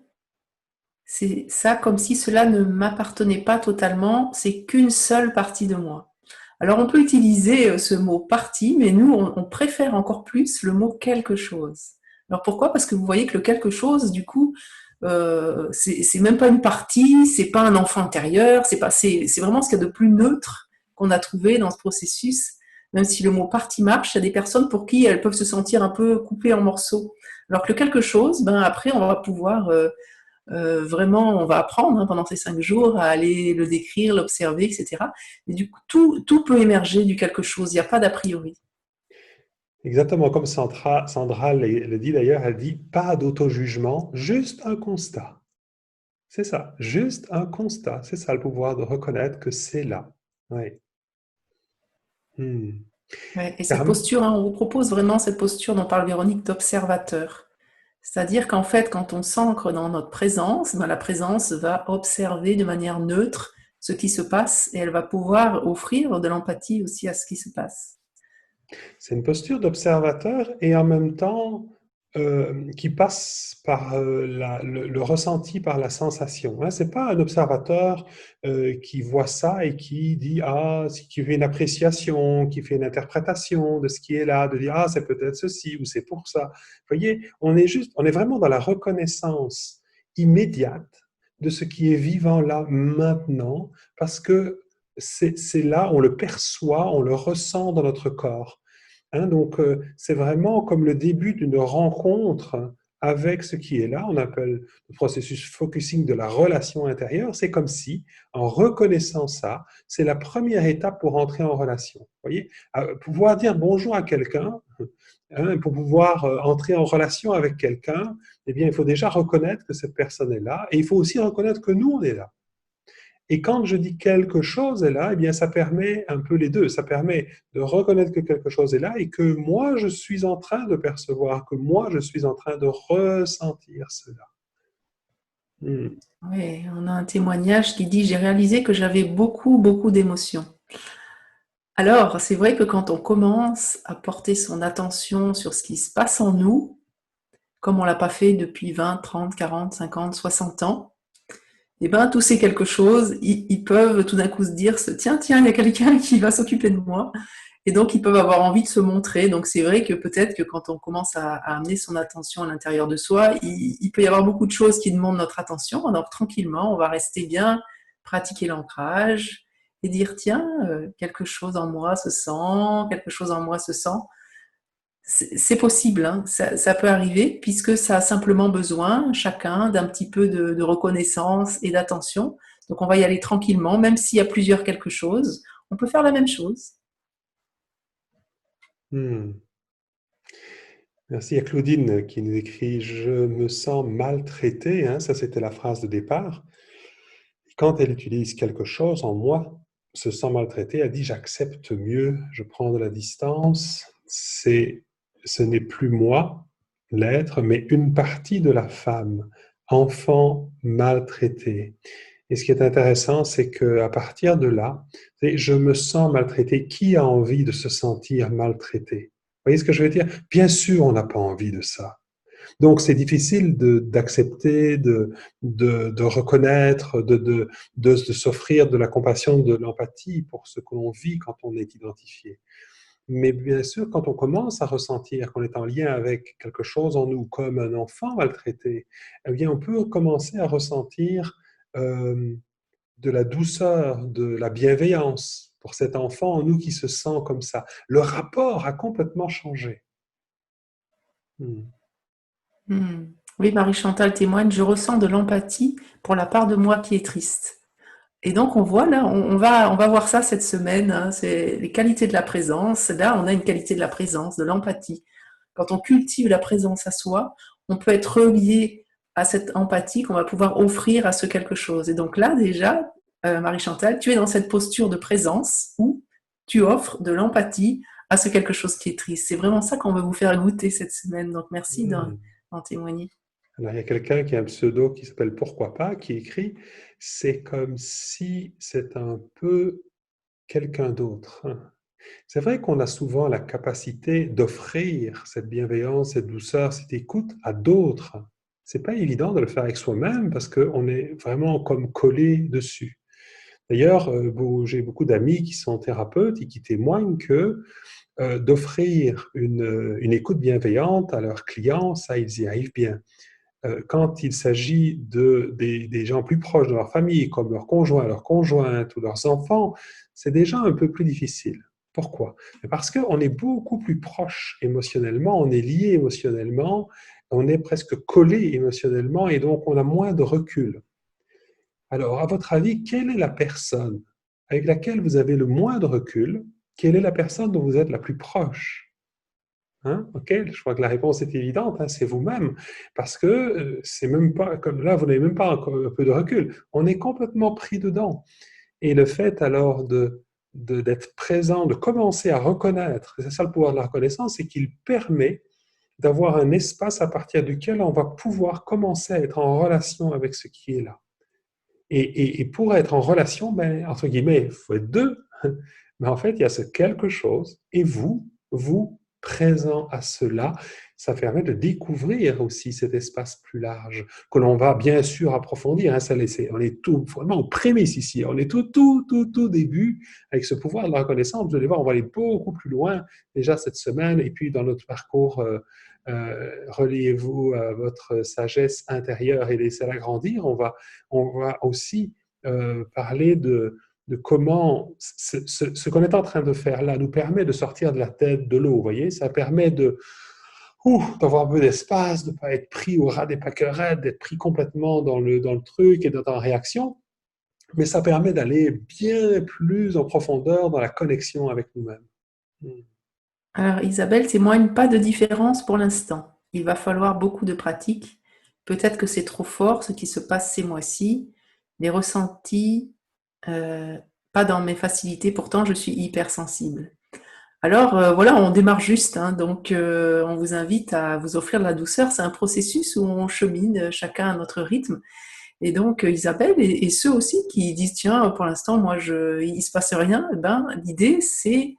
c'est ça comme si cela ne m'appartenait pas totalement, c'est qu'une seule partie de moi. Alors on peut utiliser ce mot partie, mais nous on préfère encore plus le mot quelque chose. Alors pourquoi? Parce que vous voyez que le quelque chose, du coup, c'est même pas une partie, c'est pas un enfant intérieur, c'est vraiment ce qu'il y a de plus neutre qu'on a trouvé dans ce processus. Même si le mot partie marche, il y a des personnes pour qui elles peuvent se sentir un peu coupées en morceaux. Alors que le quelque chose, ben après on va pouvoir vraiment, on va apprendre pendant ces 5 jours à aller le décrire, l'observer, etc. Et du coup, tout peut émerger du quelque chose, il n'y a pas d'a priori. Exactement comme Sandra le dit d'ailleurs, elle dit pas d'auto-jugement, juste un constat. C'est ça, juste un constat. C'est ça le pouvoir de reconnaître que c'est là. Oui. Ouais, et cette posture, on vous propose vraiment cette posture dont parle Véronique d'observateur. C'est-à-dire qu'en fait, quand on s'ancre dans notre présence, ben, la présence va observer de manière neutre ce qui se passe et elle va pouvoir offrir de l'empathie aussi à ce qui se passe. C'est une posture d'observateur et en même temps qui passe par le ressenti, par la sensation. Ce n'est pas un observateur qui voit ça et qui dit qui fait une appréciation, qui fait une interprétation de ce qui est là, de dire c'est peut-être ceci ou c'est pour ça. Vous voyez, on est vraiment dans la reconnaissance immédiate de ce qui est vivant là maintenant, parce que c'est là, on le perçoit, on le ressent dans notre corps. Donc, c'est vraiment comme le début d'une rencontre avec ce qui est là. On appelle le processus focusing de la relation intérieure. C'est comme si, en reconnaissant ça, c'est la première étape pour entrer en relation. Vous voyez, pouvoir dire bonjour à quelqu'un, pour pouvoir entrer en relation avec quelqu'un, eh bien, il faut déjà reconnaître que cette personne est là, et il faut aussi reconnaître que nous, on est là. Et quand je dis quelque chose est là, eh bien, ça permet un peu les deux. Ça permet de reconnaître que quelque chose est là et que moi, je suis en train de percevoir, que moi, je suis en train de ressentir cela. Oui, on a un témoignage qui dit « J'ai réalisé que j'avais beaucoup, beaucoup d'émotions ». Alors, c'est vrai que quand on commence à porter son attention sur ce qui se passe en nous, comme on ne l'a pas fait depuis 20, 30, 40, 50, 60 ans, eh ben, tous ces quelque chose, ils peuvent tout d'un coup se dire « Tiens, il y a quelqu'un qui va s'occuper de moi ». Et donc, ils peuvent avoir envie de se montrer. Donc, c'est vrai que peut-être que quand on commence à amener son attention à l'intérieur de soi, il peut y avoir beaucoup de choses qui demandent notre attention. Alors, tranquillement, on va rester bien, pratiquer l'ancrage, et dire tiens, quelque chose en moi se sent, quelque chose en moi se sent. C'est possible, hein, ça peut arriver, puisque ça a simplement besoin, chacun, d'un petit peu de reconnaissance et d'attention. Donc on va y aller tranquillement, même s'il y a plusieurs quelque chose, on peut faire la même chose. Hmm. Merci. Il y a Claudine qui nous écrit: Je me sens maltraitée. Ça, c'était la phrase de départ. Et quand elle utilise quelque chose en moi, se sent maltraitée, elle dit: J'accepte mieux, je prends de la distance. Ce n'est plus moi, l'être, mais une partie de la femme, enfant maltraité. Et ce qui est intéressant, c'est qu'à partir de là, je me sens maltraité. Qui a envie de se sentir maltraité? Vous voyez ce que je veux dire? Bien sûr, on n'a pas envie de ça. Donc, c'est difficile d'accepter, de reconnaître, de s'offrir de la compassion, de l'empathie pour ce que l'on vit quand on est identifié. Mais bien sûr, quand on commence à ressentir qu'on est en lien avec quelque chose en nous, comme un enfant maltraité, eh bien, on peut commencer à ressentir de la douceur, de la bienveillance pour cet enfant en nous qui se sent comme ça. Le rapport a complètement changé. Oui, Marie-Chantal témoigne, je ressens de l'empathie pour la part de moi qui est triste. Et donc on voit là, on va voir ça cette semaine, hein, c'est les qualités de la présence. Là, on a une qualité de la présence, de l'empathie. Quand on cultive la présence à soi, on peut être relié à cette empathie qu'on va pouvoir offrir à ce quelque chose. Et donc là, déjà, Marie-Chantal, tu es dans cette posture de présence où tu offres de l'empathie à ce quelque chose qui est triste. C'est vraiment ça qu'on veut vous faire goûter cette semaine. Donc merci d'en témoigner. Alors, il y a quelqu'un qui a un pseudo qui s'appelle Pourquoi pas, qui écrit: C'est comme si c'est un peu quelqu'un d'autre. C'est vrai qu'on a souvent la capacité d'offrir cette bienveillance, cette douceur, cette écoute à d'autres. C'est pas évident de le faire avec soi-même parce qu'on est vraiment comme collé dessus. D'ailleurs, j'ai beaucoup d'amis qui sont thérapeutes et qui témoignent que d'offrir une écoute bienveillante à leurs clients, ça, ils y arrivent bien. Quand il s'agit des gens plus proches de leur famille, comme leurs conjoints, leurs conjointes ou leurs enfants, c'est déjà un peu plus difficile. Pourquoi? Parce qu'on est beaucoup plus proche émotionnellement, on est lié émotionnellement, on est presque collé émotionnellement et donc on a moins de recul. Alors, à votre avis, quelle est la personne avec laquelle vous avez le moins de recul? Quelle est la personne dont vous êtes la plus proche? OK, je crois que la réponse est évidente, c'est vous-même, parce que c'est même pas comme là, vous n'avez même pas un peu de recul. On est complètement pris dedans. Et le fait alors d'être présent, de commencer à reconnaître, c'est ça le pouvoir de la reconnaissance, c'est qu'il permet d'avoir un espace à partir duquel on va pouvoir commencer à être en relation avec ce qui est là. Et pour être en relation, entre guillemets, il faut être deux, mais en fait, il y a ce quelque chose, et vous présent à cela, ça permet de découvrir aussi cet espace plus large, que l'on va bien sûr approfondir. On est tout, vraiment aux prémices ici, on est tout début avec ce pouvoir de la reconnaissance. Vous allez voir, on va aller beaucoup plus loin déjà cette semaine, et puis dans notre parcours, reliez-vous à votre sagesse intérieure et laissez-la grandir. On va aussi parler de comment ce qu'on est en train de faire là nous permet de sortir de la tête de l'eau. Vous voyez, ça permet d'avoir un peu d'espace, de ne pas être pris au ras des pâquerettes, d'être pris complètement dans le truc et d'être en réaction. Mais ça permet d'aller bien plus en profondeur dans la connexion avec nous-mêmes. Alors Isabelle témoigne pas de différence pour l'instant. Il va falloir beaucoup de pratique. Peut-être que c'est trop fort ce qui se passe ces mois-ci. Les ressentis, pas dans mes facilités, pourtant je suis hypersensible. Alors voilà, on démarre juste, donc on vous invite à vous offrir de la douceur. C'est un processus où on chemine chacun à notre rythme. Et donc Isabelle et ceux aussi qui disent tiens, pour l'instant moi il se passe rien, l'idée c'est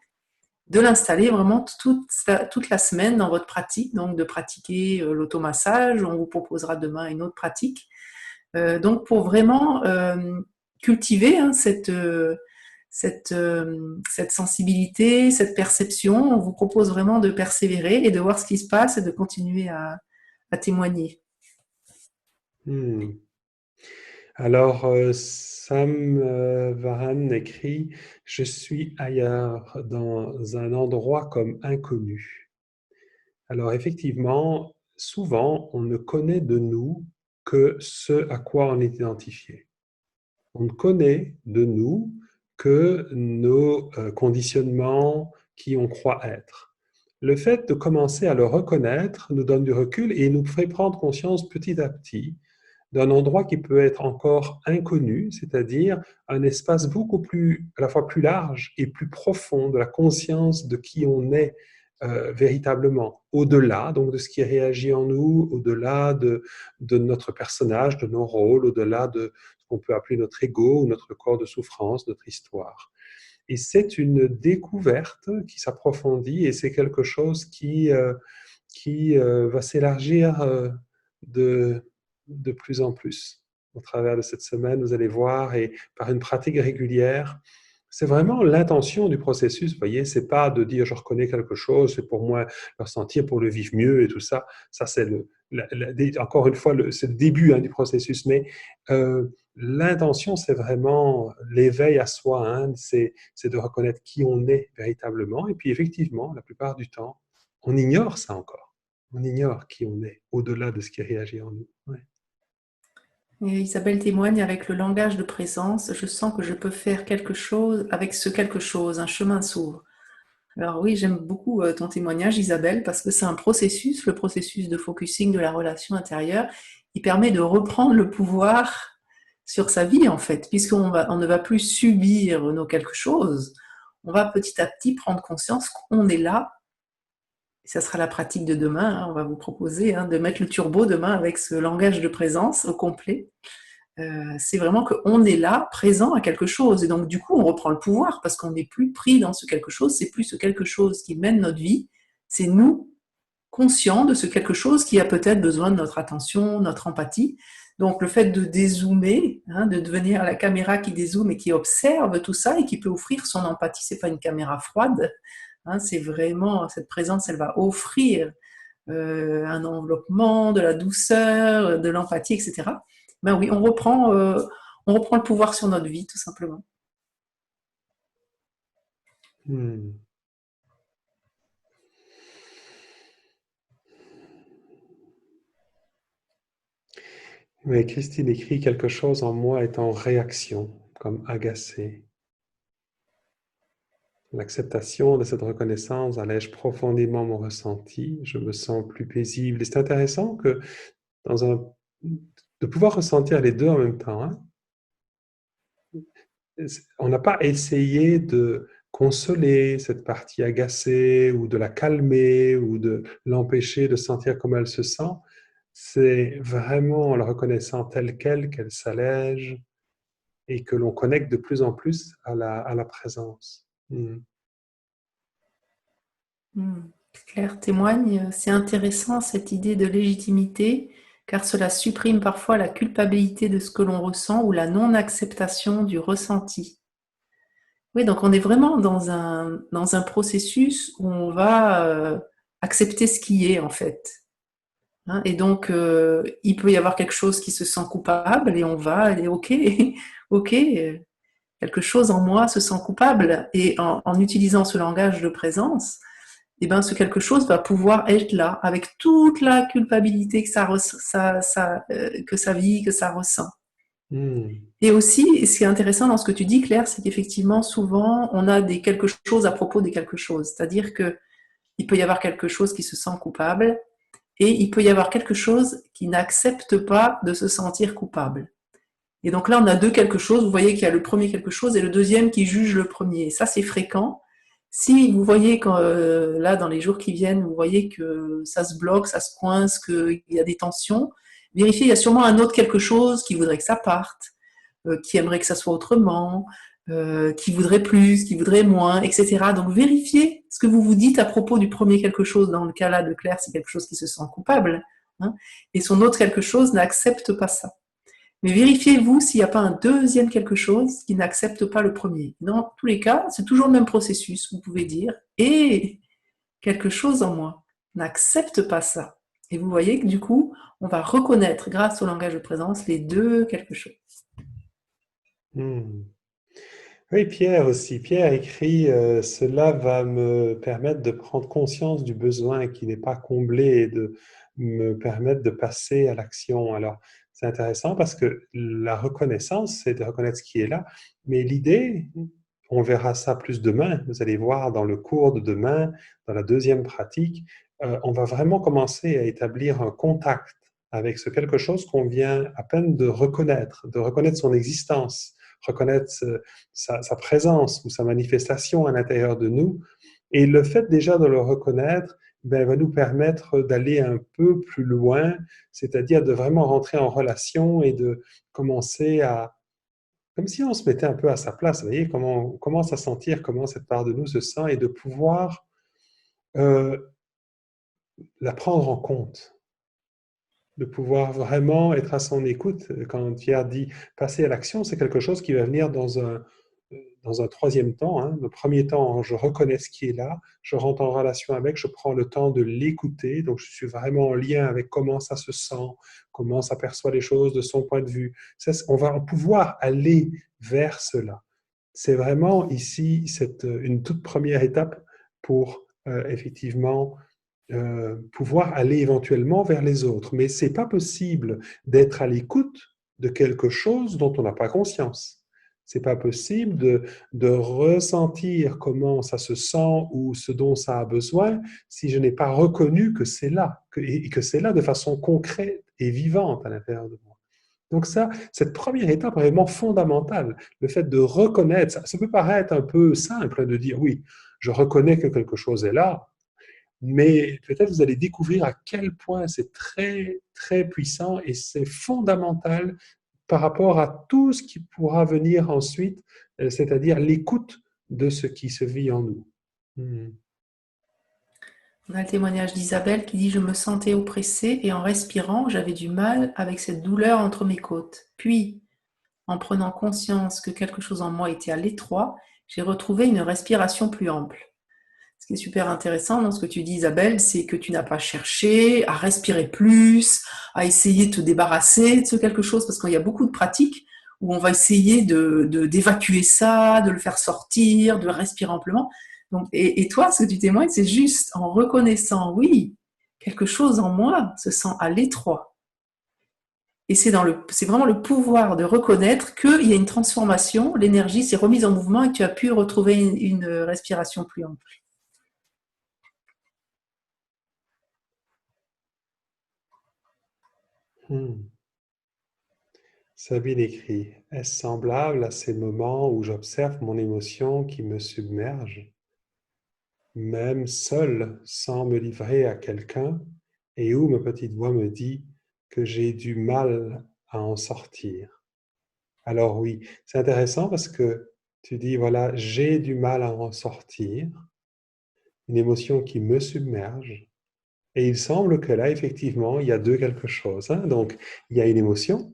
de l'installer vraiment toute la semaine dans votre pratique, donc de pratiquer l'automassage. On vous proposera demain une autre pratique. Donc pour vraiment cultiver cette sensibilité, cette perception, on vous propose vraiment de persévérer et de voir ce qui se passe et de continuer à témoigner. Alors, Sam Varan écrit: Je suis ailleurs, dans un endroit comme inconnu. Alors, effectivement, souvent, on ne connaît de nous que ce à quoi on est identifié. On ne connaît de nous que nos conditionnements qui on croit être. Le fait de commencer à le reconnaître nous donne du recul et nous fait prendre conscience petit à petit d'un endroit qui peut être encore inconnu, c'est-à-dire un espace beaucoup plus, à la fois plus large et plus profond de la conscience de qui on est véritablement, au-delà donc de ce qui réagit en nous, au-delà de notre personnage, de nos rôles, au-delà de ce qu'on peut appeler notre ego ou notre corps de souffrance, notre histoire. Et c'est une découverte qui s'approfondit et c'est quelque chose qui va s'élargir de, de plus en plus. Au travers de cette semaine, vous allez voir, et par une pratique régulière, c'est vraiment l'intention du processus. Vous voyez, c'est pas de dire je reconnais quelque chose, c'est pour moi le ressentir, pour le vivre mieux et tout ça. Ça, c'est encore une fois, c'est le début du processus. Mais l'intention, c'est vraiment l'éveil à soi. C'est de reconnaître qui on est véritablement. Et puis, effectivement, la plupart du temps, on ignore ça encore. On ignore qui on est, au-delà de ce qui réagit en nous. Ouais. Et Isabelle témoigne avec le langage de présence. Je sens que je peux faire quelque chose avec ce quelque chose, un chemin s'ouvre. Alors oui, j'aime beaucoup ton témoignage, Isabelle, parce que c'est un processus, le processus de focusing de la relation intérieure, qui permet de reprendre le pouvoir sur sa vie, en fait, puisqu'on ne va plus subir nos quelque chose, on va petit à petit prendre conscience qu'on est là. Et ça sera la pratique de demain. On va vous proposer de mettre le turbo demain avec ce langage de présence au complet. C'est vraiment qu'on est là, présent à quelque chose. Et donc, du coup, on reprend le pouvoir parce qu'on n'est plus pris dans ce quelque chose. C'est plus ce quelque chose qui mène notre vie. C'est nous, conscients de ce quelque chose qui a peut-être besoin de notre attention, notre empathie. Donc, le fait de dézoomer, de devenir la caméra qui dézoome et qui observe tout ça et qui peut offrir son empathie, c'est pas une caméra froide. C'est vraiment, cette présence, elle va offrir un enveloppement, de la douceur, de l'empathie, etc. Ben oui, on reprend le pouvoir sur notre vie, tout simplement. Mais Christine écrit: quelque chose en moi est en réaction, comme agacé. L'acceptation de cette reconnaissance allège profondément mon ressenti. Je me sens plus paisible. Et c'est intéressant que de pouvoir ressentir les deux en même temps. On n'a pas essayé de consoler cette partie agacée ou de la calmer ou de l'empêcher de sentir comme elle se sent. C'est vraiment en la reconnaissant telle qu'elle s'allège et que l'on connecte de plus en plus à la présence. Claire témoigne, c'est intéressant cette idée de légitimité, car cela supprime parfois la culpabilité de ce que l'on ressent ou la non-acceptation du ressenti. Oui, donc on est vraiment dans un processus où on va accepter ce qui est en fait. Et donc, il peut y avoir quelque chose qui se sent coupable et on va aller, ok, quelque chose en moi se sent coupable. Et en utilisant ce langage de présence, ce quelque chose va pouvoir être là avec toute la culpabilité que que ça vit, que ça ressent. Et aussi, ce qui est intéressant dans ce que tu dis, Claire, c'est qu'effectivement, souvent, on a quelque chose à propos de quelque chose. C'est-à-dire qu'il peut y avoir quelque chose qui se sent coupable et il peut y avoir quelque chose qui n'accepte pas de se sentir coupable. Et donc là, on a deux quelque chose. Vous voyez qu'il y a le premier quelque chose et le deuxième qui juge le premier. Et ça, c'est fréquent. Si vous voyez là, dans les jours qui viennent, vous voyez que ça se bloque, ça se coince, qu'il y a des tensions, vérifiez, il y a sûrement un autre quelque chose qui voudrait que ça parte, qui aimerait que ça soit autrement, qui voudrait plus, qui voudrait moins, etc. Donc vérifiez ce que vous vous dites à propos du premier quelque chose. Dans le cas là de Claire, c'est quelque chose qui se sent coupable, et son autre quelque chose n'accepte pas ça. Mais vérifiez-vous s'il n'y a pas un deuxième quelque chose qui n'accepte pas le premier. Dans tous les cas, c'est toujours le même processus. Vous pouvez dire « et quelque chose en moi n'accepte pas ça ». Et vous voyez que du coup, on va reconnaître, grâce au langage de présence, les deux quelque chose. Hmm. Oui, Pierre aussi. Pierre écrit, cela va me permettre de prendre conscience du besoin qui n'est pas comblé et de me permettre de passer à l'action. Alors, c'est intéressant parce que la reconnaissance, c'est de reconnaître ce qui est là, mais l'idée, on verra ça plus demain, vous allez voir dans le cours de demain, dans la deuxième pratique, on va vraiment commencer à établir un contact avec ce quelque chose qu'on vient à peine de reconnaître son existence, reconnaître sa présence ou sa manifestation à l'intérieur de nous. Et le fait déjà de le reconnaître ben, va nous permettre d'aller un peu plus loin, c'est-à-dire de vraiment rentrer en relation et de commencer à, comme si on se mettait un peu à sa place, vous voyez, comment on commence à sentir comment cette part de nous se sent et de pouvoir euh, la prendre en compte, de pouvoir vraiment être à son écoute. Quand Pierre dit passer à l'action, c'est quelque chose qui va venir dans un troisième temps. Hein. Le premier temps, je reconnais ce qui est là, je rentre en relation avec, je prends le temps de l'écouter, donc je suis vraiment en lien avec comment ça se sent, comment ça perçoit les choses de son point de vue. Ça, on va pouvoir aller vers cela. C'est vraiment ici une toute première étape pour effectivement pouvoir aller éventuellement vers les autres. Mais ce n'est pas possible d'être à l'écoute de quelque chose dont on n'a pas conscience. Ce n'est pas possible de ressentir comment ça se sent ou ce dont ça a besoin si je n'ai pas reconnu que c'est là, et que c'est là de façon concrète et vivante à l'intérieur de moi. Donc ça, cette première étape est vraiment fondamentale, le fait de reconnaître, ça peut paraître un peu simple de dire oui, je reconnais que quelque chose est là, mais peut-être vous allez découvrir à quel point c'est très, très puissant et c'est fondamental par rapport à tout ce qui pourra venir ensuite, c'est-à-dire l'écoute de ce qui se vit en nous. Hmm. On a le témoignage d'Isabelle qui dit « Je me sentais oppressée et en respirant, j'avais du mal avec cette douleur entre mes côtes. Puis, en prenant conscience que quelque chose en moi était à l'étroit, j'ai retrouvé une respiration plus ample. » Ce qui est super intéressant dans ce que tu dis, Isabelle, c'est que tu n'as pas cherché à respirer plus, à essayer de te débarrasser de ce quelque chose, parce qu'il y a beaucoup de pratiques où on va essayer d'évacuer ça, de le faire sortir, de respirer amplement. Donc, et toi, ce que tu témoignes, c'est juste en reconnaissant, oui, quelque chose en moi se sent à l'étroit. Et c'est vraiment le pouvoir de reconnaître qu'il y a une transformation, l'énergie s'est remise en mouvement et que tu as pu retrouver une respiration plus ample. Hmm. Sabine écrit, est-ce semblable à ces moments où j'observe mon émotion qui me submerge, même seul, sans me livrer à quelqu'un, et où ma petite voix me dit que j'ai du mal à en sortir. Alors oui, c'est intéressant parce que tu dis, voilà, j'ai du mal à en sortir, une émotion qui me submerge, et il semble que là, effectivement, il y a deux quelque chose. Hein. Donc, il y a une émotion,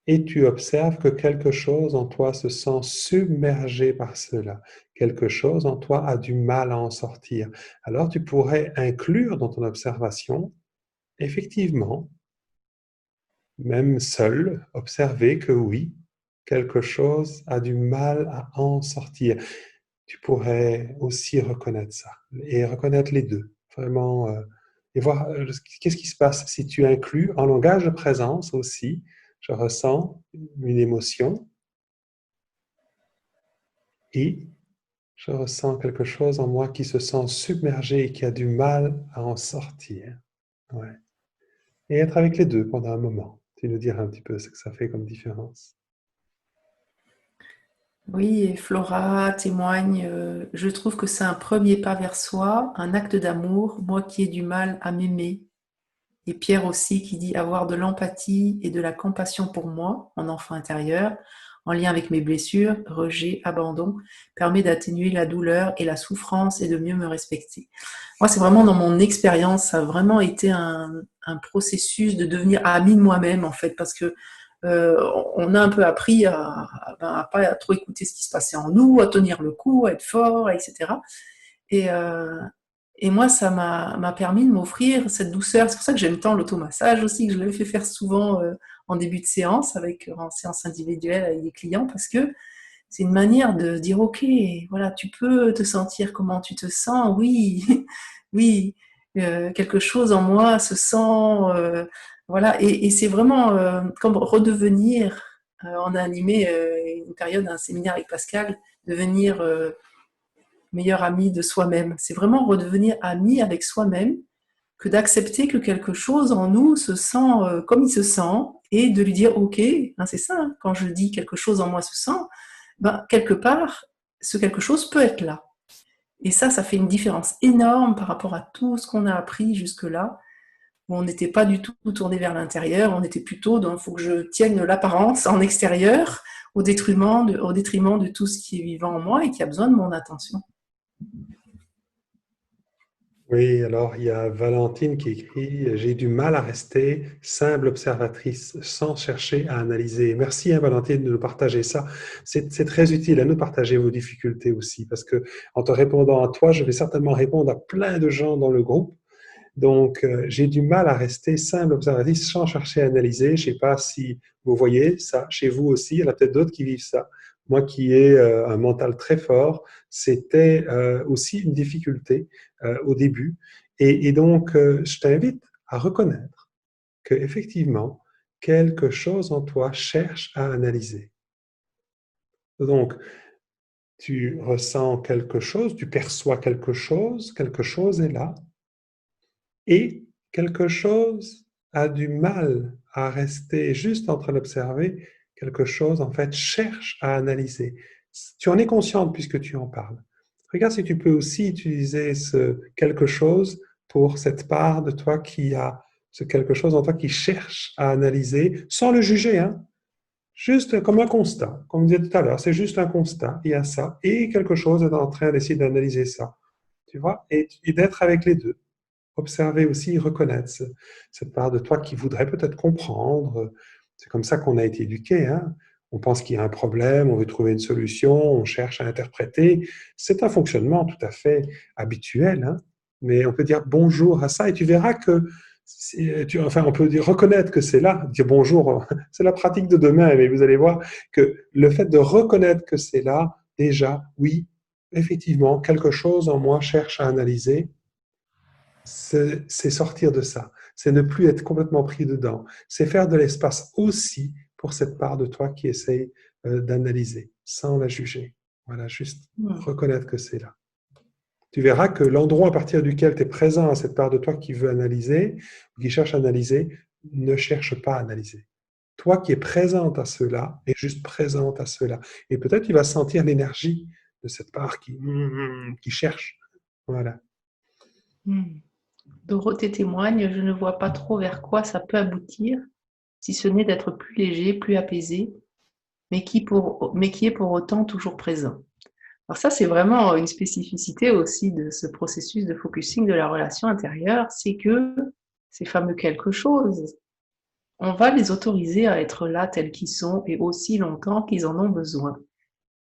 et tu observes que quelque chose en toi se sent submergé par cela. Quelque chose en toi a du mal à en sortir. Alors tu pourrais inclure dans ton observation, effectivement, même seul, observer que oui, quelque chose a du mal à en sortir. Tu pourrais aussi reconnaître ça et reconnaître les deux, vraiment, et voir qu'est-ce qui se passe si tu inclus en langage de présence aussi. Je ressens une émotion et je ressens quelque chose en moi qui se sent submergé et qui a du mal à en sortir. Ouais. Et être avec les deux pendant un moment. Tu nous diras un petit peu ce que ça fait comme différence. Oui, et Flora témoigne, je trouve que c'est un premier pas vers soi, un acte d'amour, moi qui ai du mal à m'aimer. Et Pierre aussi qui dit avoir de l'empathie et de la compassion pour moi, mon enfant intérieur, en lien avec mes blessures, rejet, abandon, permet d'atténuer la douleur et la souffrance et de mieux me respecter. Moi, c'est vraiment dans mon expérience, ça a vraiment été un processus de devenir ami de moi-même, en fait, parce que on a un peu appris à pas trop écouter ce qui se passait en nous, à tenir le coup, à être fort, etc. Et, Et moi, ça m'a permis de m'offrir cette douceur. C'est pour ça que j'aime tant l'automassage aussi, que je le fais faire souvent en début de séance, en séance individuelle avec des clients, parce que c'est une manière de dire, ok, voilà, tu peux te sentir comment tu te sens, oui, oui, quelque chose en moi se sent, voilà, et c'est vraiment comme redevenir, on a animé une période, un séminaire avec Pascal, devenir meilleur ami de soi-même. C'est vraiment redevenir ami avec soi-même, que d'accepter que quelque chose en nous se sent comme il se sent, et de lui dire, ok, hein, c'est ça, hein, quand je dis quelque chose en moi se sent, ben, quelque part, ce quelque chose peut être là. Et ça fait une différence énorme par rapport à tout ce qu'on a appris jusque-là, où on n'était pas du tout tourné vers l'intérieur, on était plutôt dans il faut que je tienne l'apparence en extérieur, au détriment de tout ce qui est vivant en moi et qui a besoin de mon attention. Oui, alors il y a Valentine qui écrit: J'ai du mal à rester simple observatrice sans chercher à analyser. Merci, hein, Valentine, de nous partager ça. C'est très utile à nous partager vos difficultés aussi, parce que en te répondant à toi, je vais certainement répondre à plein de gens dans le groupe. Donc, j'ai du mal à rester simple observatrice sans chercher à analyser. Je ne sais pas si vous voyez ça chez vous aussi. Il y en a peut-être d'autres qui vivent ça. Moi qui ai un mental très fort, c'était aussi une difficulté au début. Et donc, je t'invite à reconnaître que effectivement, quelque chose en toi cherche à analyser. Donc, tu ressens quelque chose, tu perçois quelque chose est là. Et quelque chose a du mal à rester juste en train d'observer, quelque chose en fait cherche à analyser. Tu en es consciente puisque tu en parles. Regarde si tu peux aussi utiliser ce quelque chose pour cette part de toi qui a ce quelque chose en toi qui cherche à analyser sans le juger, hein. Juste comme un constat, comme on disait tout à l'heure, c'est juste un constat, il y a ça, et quelque chose est en train d'essayer d'analyser ça, tu vois, et d'être avec les deux. Observer aussi, reconnaître cette part de toi qui voudrait peut-être comprendre. C'est comme ça qu'on a été éduqué, hein. On pense qu'il y a un problème, on veut trouver une solution, on cherche à interpréter. C'est un fonctionnement tout à fait habituel, hein. Mais on peut dire bonjour à ça et tu verras que, enfin, on peut dire, reconnaître que c'est là, dire bonjour, c'est la pratique de demain, mais vous allez voir que le fait de reconnaître que c'est là, déjà, oui, effectivement, quelque chose en moi cherche à analyser. C'est sortir de ça, c'est ne plus être complètement pris dedans, c'est faire de l'espace aussi pour cette part de toi qui essaye d'analyser, sans la juger. Voilà, juste reconnaître que c'est là. Tu verras que l'endroit à partir duquel tu es présent à cette part de toi qui veut analyser, ou qui cherche à analyser, ne cherche pas à analyser. Toi qui es présente à cela, est juste présente à cela. Et peut-être tu vas sentir l'énergie de cette part qui cherche. Voilà. Dorothée témoigne, je ne vois pas trop vers quoi ça peut aboutir, si ce n'est d'être plus léger, plus apaisé, mais qui est pour autant toujours présent. Alors ça, c'est vraiment une spécificité aussi de ce processus de focusing de la relation intérieure, c'est que ces fameux quelque chose, on va les autoriser à être là tels qu'ils sont et aussi longtemps qu'ils en ont besoin.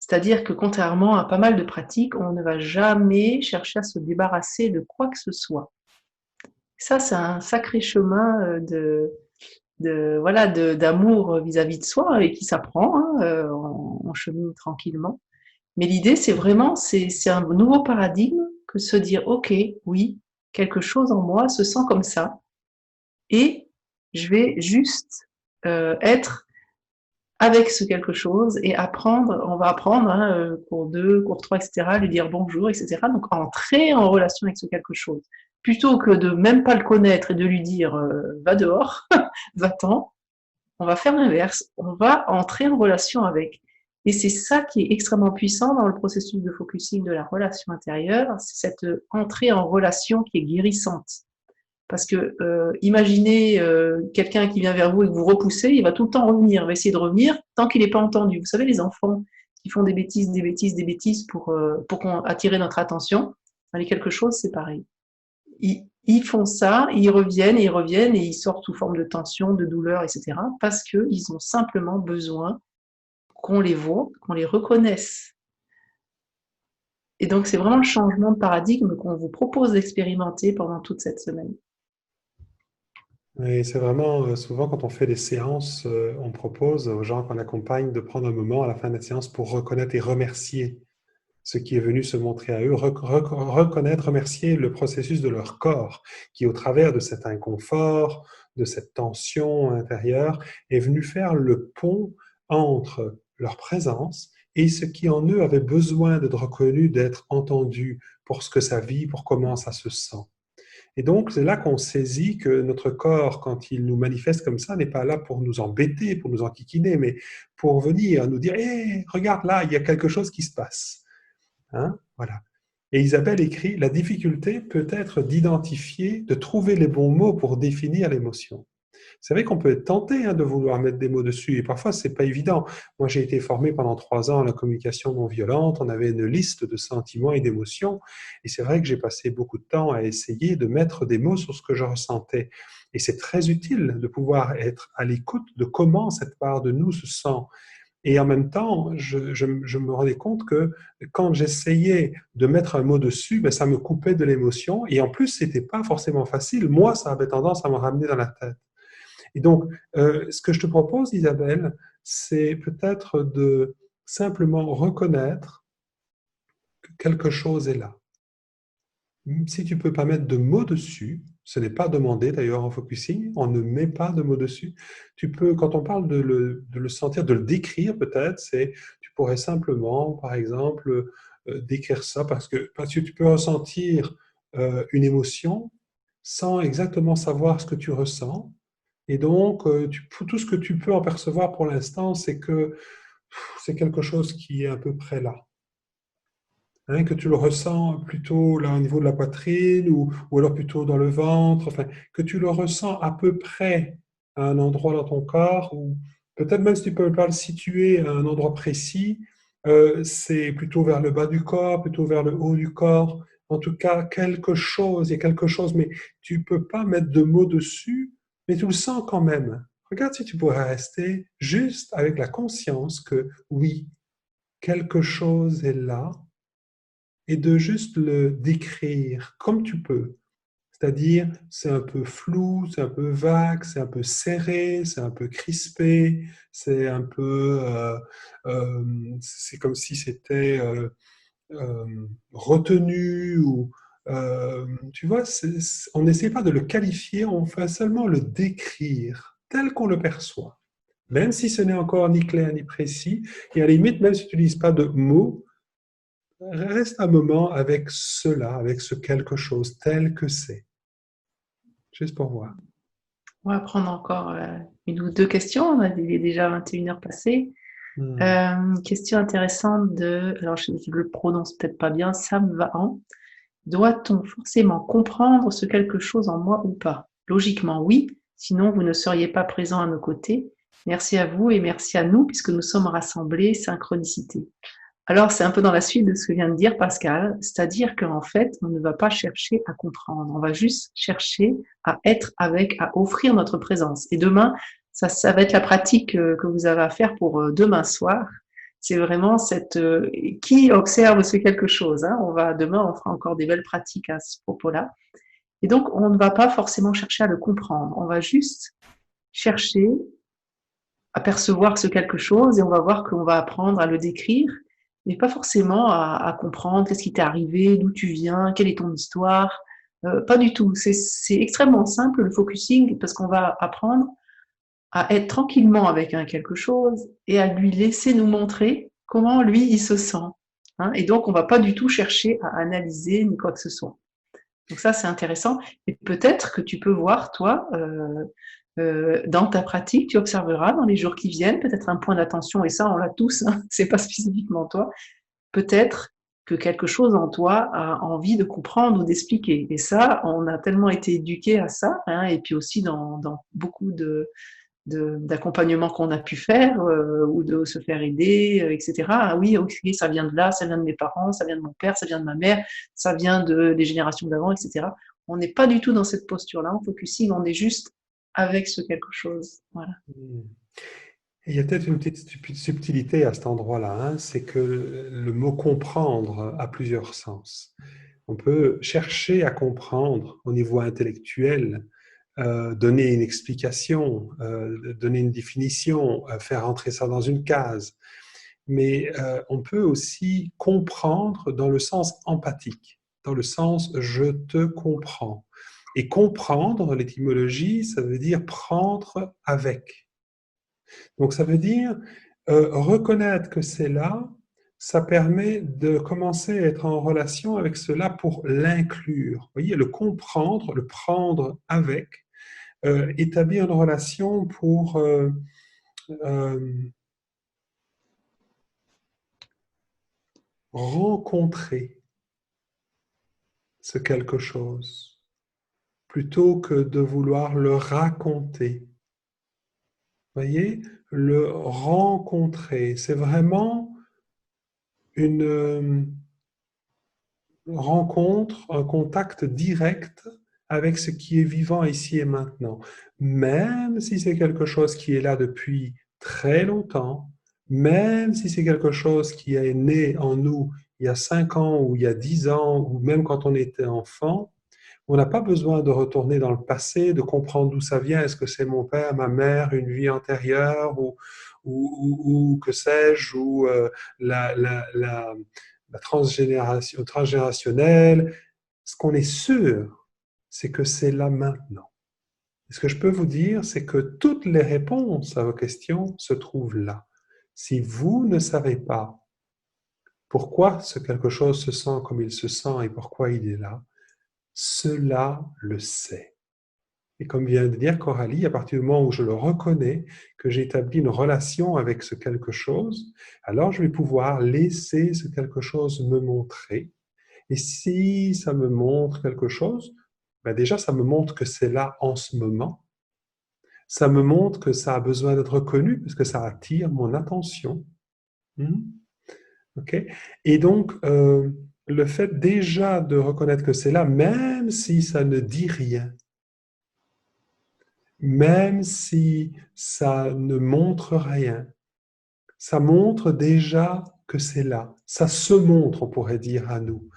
C'est-à-dire que contrairement à pas mal de pratiques, on ne va jamais chercher à se débarrasser de quoi que ce soit. Ça, c'est un sacré chemin d'amour vis-à-vis de soi et qui s'apprend, hein, on chemine tranquillement. Mais l'idée, c'est vraiment, c'est un nouveau paradigme que se dire, ok, oui, quelque chose en moi se sent comme ça, et je vais juste être avec ce quelque chose et apprendre, on va apprendre, hein, cours 2, cours 3, etc., lui dire bonjour, etc. Donc entrer en relation avec ce quelque chose. Plutôt que de même pas le connaître et de lui dire va dehors, va-t'en, on va faire l'inverse, on va entrer en relation avec. Et c'est ça qui est extrêmement puissant dans le processus de focusing de la relation intérieure, c'est cette entrée en relation qui est guérissante. Parce que imaginez quelqu'un qui vient vers vous et que vous repoussez, il va tout le temps revenir, il va essayer de revenir tant qu'il n'est pas entendu. Vous savez, les enfants qui font des bêtises, des bêtises, des bêtises pour attirer notre attention, dans les quelque chose, c'est pareil. Ils font ça, ils reviennent et ils sortent sous forme de tension, de douleur, etc. Parce qu'ils ont simplement besoin qu'on les voit, qu'on les reconnaisse. Et donc, c'est vraiment le changement de paradigme qu'on vous propose d'expérimenter pendant toute cette semaine. Et c'est vraiment, souvent quand on fait des séances, on propose aux gens qu'on accompagne de prendre un moment à la fin de la séance pour reconnaître et remercier ce qui est venu se montrer à eux, reconnaître, remercier le processus de leur corps qui, au travers de cet inconfort, de cette tension intérieure, est venu faire le pont entre leur présence et ce qui en eux avait besoin d'être reconnu, d'être entendu pour ce que ça vit, pour comment ça se sent. Et donc, c'est là qu'on saisit que notre corps, quand il nous manifeste comme ça, n'est pas là pour nous embêter, pour nous enquiquiner, mais pour venir nous dire, hé, regarde là, il y a quelque chose qui se passe. Hein? Voilà. Et Isabelle écrit, la difficulté peut être d'identifier, de trouver les bons mots pour définir l'émotion. C'est vrai qu'on peut être tenté de vouloir mettre des mots dessus, et parfois c'est pas évident. Moi, j'ai été formé pendant 3 ans à la communication non violente, on avait une liste de sentiments et d'émotions, et c'est vrai que j'ai passé beaucoup de temps à essayer de mettre des mots sur ce que je ressentais. Et c'est très utile de pouvoir être à l'écoute de comment cette part de nous se sent. Et en même temps, je me rendais compte que quand j'essayais de mettre un mot dessus, ben, ça me coupait de l'émotion. Et en plus, c'était pas forcément facile. Moi, ça avait tendance à me ramener dans la tête. Et donc, ce que je te propose, Isabelle, c'est peut-être de simplement reconnaître que quelque chose est là. Si tu ne peux pas mettre de mots dessus, ce n'est pas demandé d'ailleurs en focusing, on ne met pas de mots dessus. Tu peux, quand on parle de le sentir, de le décrire peut-être, c'est, tu pourrais simplement, par exemple, décrire ça parce que tu peux ressentir une émotion sans exactement savoir ce que tu ressens. Et donc, tout ce que tu peux en percevoir pour l'instant, c'est que c'est quelque chose qui est à peu près là. Hein, que tu le ressens plutôt là au niveau de la poitrine ou alors plutôt dans le ventre, enfin, que tu le ressens à peu près à un endroit dans ton corps, ou peut-être même si tu ne peux pas le situer à un endroit précis, c'est plutôt vers le bas du corps, plutôt vers le haut du corps. En tout cas, quelque chose, il y a quelque chose, mais tu ne peux pas mettre de mots dessus, mais tu le sens quand même. Regarde si tu pourrais rester juste avec la conscience que oui, quelque chose est là et de juste le décrire comme tu peux. C'est-à-dire, c'est un peu flou, c'est un peu vague, c'est un peu serré, c'est un peu crispé, c'est un peu, c'est comme si c'était retenu ou, tu vois, on n'essaie pas de le qualifier, on fait seulement le décrire tel qu'on le perçoit. Même si ce n'est encore ni clair ni précis, et à la limite, même si tu n'utilises pas de mots, reste un moment avec cela, avec ce quelque chose tel que c'est. Juste pour voir. On va prendre encore une ou deux questions. Il est déjà 21 heures passées. Question intéressante alors je ne le prononce peut-être pas bien, Sam Vaan. Doit-on forcément comprendre ce quelque chose en moi ou pas? Logiquement, oui. Sinon, vous ne seriez pas présent à nos côtés. Merci à vous et merci à nous puisque nous sommes rassemblés, synchronicité. Alors, c'est un peu dans la suite de ce que vient de dire Pascal, c'est-à-dire qu'en fait, on ne va pas chercher à comprendre, on va juste chercher à être avec, à offrir notre présence. Et demain, ça va être la pratique que vous avez à faire pour demain soir. C'est vraiment cette qui observe ce quelque chose. Hein. Demain, on fera encore des belles pratiques à ce propos-là. Et donc, on ne va pas forcément chercher à le comprendre. On va juste chercher à percevoir ce quelque chose et on va voir qu'on va apprendre à le décrire mais pas forcément à comprendre qu'est-ce qui t'est arrivé, d'où tu viens, quelle est ton histoire. Pas du tout. C'est extrêmement simple le focusing parce qu'on va apprendre à être tranquillement avec un quelque chose et à lui laisser nous montrer comment lui il se sent. Hein, et donc on va pas du tout chercher à analyser ni quoi que ce soit. Donc ça c'est intéressant. Et peut-être que tu peux voir toi dans ta pratique, tu observeras dans les jours qui viennent peut-être un point d'attention, et ça on l'a tous, hein, c'est pas spécifiquement toi, peut-être que quelque chose en toi a envie de comprendre ou d'expliquer. Et ça, on a tellement été éduqués à ça, hein, et puis aussi dans beaucoup d'accompagnements qu'on a pu faire ou de se faire aider, etc. Ah oui, ok, ça vient de là, ça vient de mes parents, ça vient de mon père, ça vient de ma mère, ça vient des générations d'avant, etc. On n'est pas du tout dans cette posture-là, en focusing, on est juste avec ce quelque chose. Voilà. Et il y a peut-être une petite subtilité à cet endroit-là, hein, c'est que le mot comprendre a plusieurs sens. On peut chercher à comprendre au niveau intellectuel, donner une explication, donner une définition, faire entrer ça dans une case. Mais on peut aussi comprendre dans le sens empathique, dans le sens je te comprends. Et comprendre, l'étymologie, ça veut dire prendre avec. Donc ça veut dire reconnaître que c'est là, ça permet de commencer à être en relation avec cela pour l'inclure. Vous voyez, le comprendre, le prendre avec, établir une relation pour euh, rencontrer ce quelque chose, plutôt que de vouloir le raconter. Vous voyez, le rencontrer, c'est vraiment une rencontre, un contact direct avec ce qui est vivant ici et maintenant. Même si c'est quelque chose qui est là depuis très longtemps, même si c'est quelque chose qui est né en nous il y a 5 ans ou il y a 10 ans, ou même quand on était enfant, on n'a pas besoin de retourner dans le passé, de comprendre d'où ça vient. Est-ce que c'est mon père, ma mère, une vie antérieure, ou que sais-je, ou la transgénérationnelle. Ce qu'on est sûr, c'est que c'est là maintenant. Et ce que je peux vous dire, c'est que toutes les réponses à vos questions se trouvent là. Si vous ne savez pas pourquoi ce quelque chose se sent comme il se sent et pourquoi il est là, cela le sait. Et comme vient de dire Coralie, à partir du moment où je le reconnais, que j'ai établi une relation avec ce quelque chose, alors je vais pouvoir laisser ce quelque chose me montrer. Et si ça me montre quelque chose, ben déjà ça me montre que c'est là en ce moment. Ça me montre que ça a besoin d'être reconnu parce que ça attire mon attention. Okay. Et donc, le fait déjà de reconnaître que c'est là, même si ça ne dit rien, même si ça ne montre rien, ça montre déjà que c'est là. Ça se montre, on pourrait dire, à nous.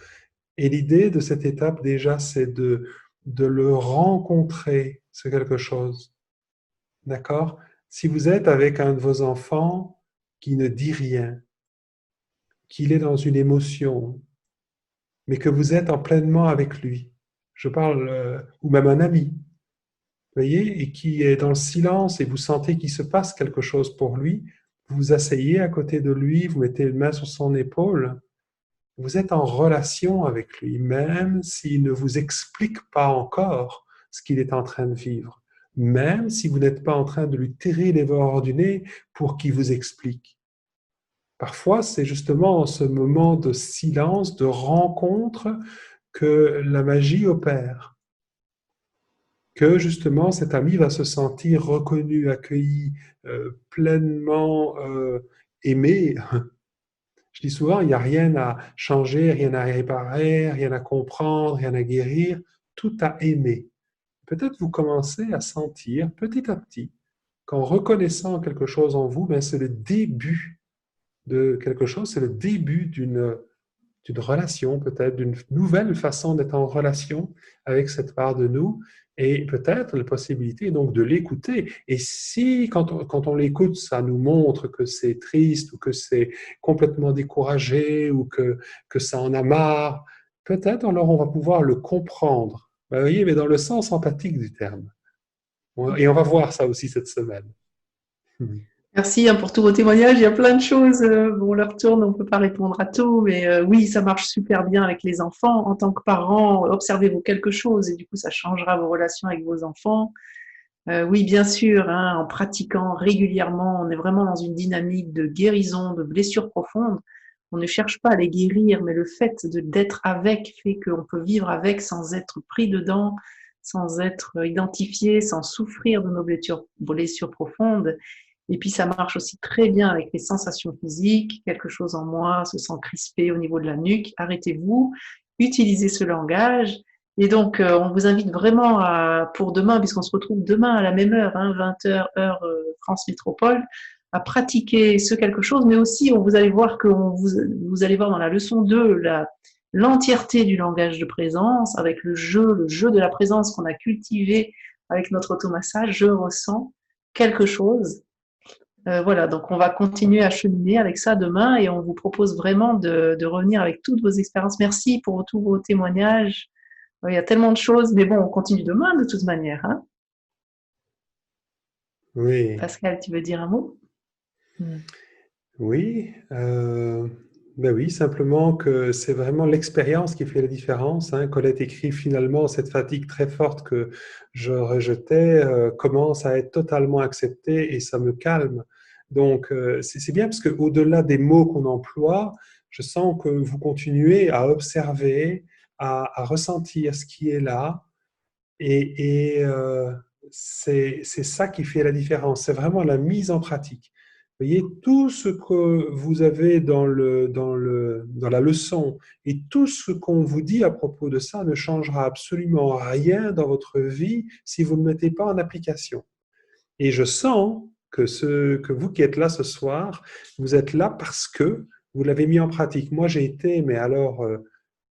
Et l'idée de cette étape, déjà, c'est de le rencontrer, ce quelque chose. D'accord? Si vous êtes avec un de vos enfants qui ne dit rien, qu'il est dans une émotion, mais que vous êtes en pleinement avec lui, je parle, ou même un ami, vous voyez, et qui est dans le silence et vous sentez qu'il se passe quelque chose pour lui, vous vous asseyez à côté de lui, vous mettez une main sur son épaule, vous êtes en relation avec lui, même s'il ne vous explique pas encore ce qu'il est en train de vivre, même si vous n'êtes pas en train de lui tirer les bords du nez pour qu'il vous explique. Parfois, c'est justement en ce moment de silence, de rencontre, que la magie opère, que justement cet ami va se sentir reconnu, accueilli, pleinement aimé. Je dis souvent, il n'y a rien à changer, rien à réparer, rien à comprendre, rien à guérir, tout à aimer. Peut-être vous commencez à sentir petit à petit qu'en reconnaissant quelque chose en vous, ben c'est le début de quelque chose, c'est le début d'une relation, peut-être d'une nouvelle façon d'être en relation avec cette part de nous, et peut-être la possibilité donc de l'écouter. Et si, quand on l'écoute, ça nous montre que c'est triste, ou que c'est complètement découragé, ou que ça en a marre, peut-être alors on va pouvoir le comprendre. Vous voyez, mais dans le sens empathique du terme. Et on va voir ça aussi cette semaine. Merci pour tous vos témoignages. Il y a plein de choses. Bon, leur tourne, on ne peut pas répondre à tout, mais oui, ça marche super bien avec les enfants. En tant que parent, observez-vous quelque chose et du coup, ça changera vos relations avec vos enfants. Oui, bien sûr, hein, en pratiquant régulièrement, on est vraiment dans une dynamique de guérison, de blessures profondes. On ne cherche pas à les guérir, mais le fait d'être avec fait qu'on peut vivre avec sans être pris dedans, sans être identifié, sans souffrir de nos blessures profondes. Et puis, ça marche aussi très bien avec les sensations physiques. Quelque chose en moi se sent crispé au niveau de la nuque. Arrêtez-vous, utilisez ce langage. Et donc, on vous invite vraiment pour demain, puisqu'on se retrouve demain à la même heure, hein, 20h, heure France Métropole, à pratiquer ce quelque chose, mais aussi vous allez voir que vous allez voir dans la leçon 2 l'entièreté du langage de présence avec le jeu de la présence qu'on a cultivé avec notre automassage. Je ressens quelque chose. Voilà, donc on va continuer à cheminer avec ça demain et on vous propose vraiment de revenir avec toutes vos expériences. Merci pour tous vos témoignages. Il y a tellement de choses, mais bon, on continue demain de toute manière. Hein. Oui, Pascal, tu veux dire un mot? oui. Ben oui, simplement que c'est vraiment l'expérience qui fait la différence. Hein. Colette écrit finalement cette fatigue très forte que je rejetais commence à être totalement acceptée et ça me calme. Donc c'est bien parce qu'au-delà des mots qu'on emploie, je sens que vous continuez à observer, à ressentir ce qui est là et c'est ça qui fait la différence. C'est vraiment la mise en pratique. Vous voyez, tout ce que vous avez dans la leçon et tout ce qu'on vous dit à propos de ça ne changera absolument rien dans votre vie si vous ne le mettez pas en application. Et je sens que vous qui êtes là ce soir, vous êtes là parce que vous l'avez mis en pratique. Moi, j'ai été, mais alors,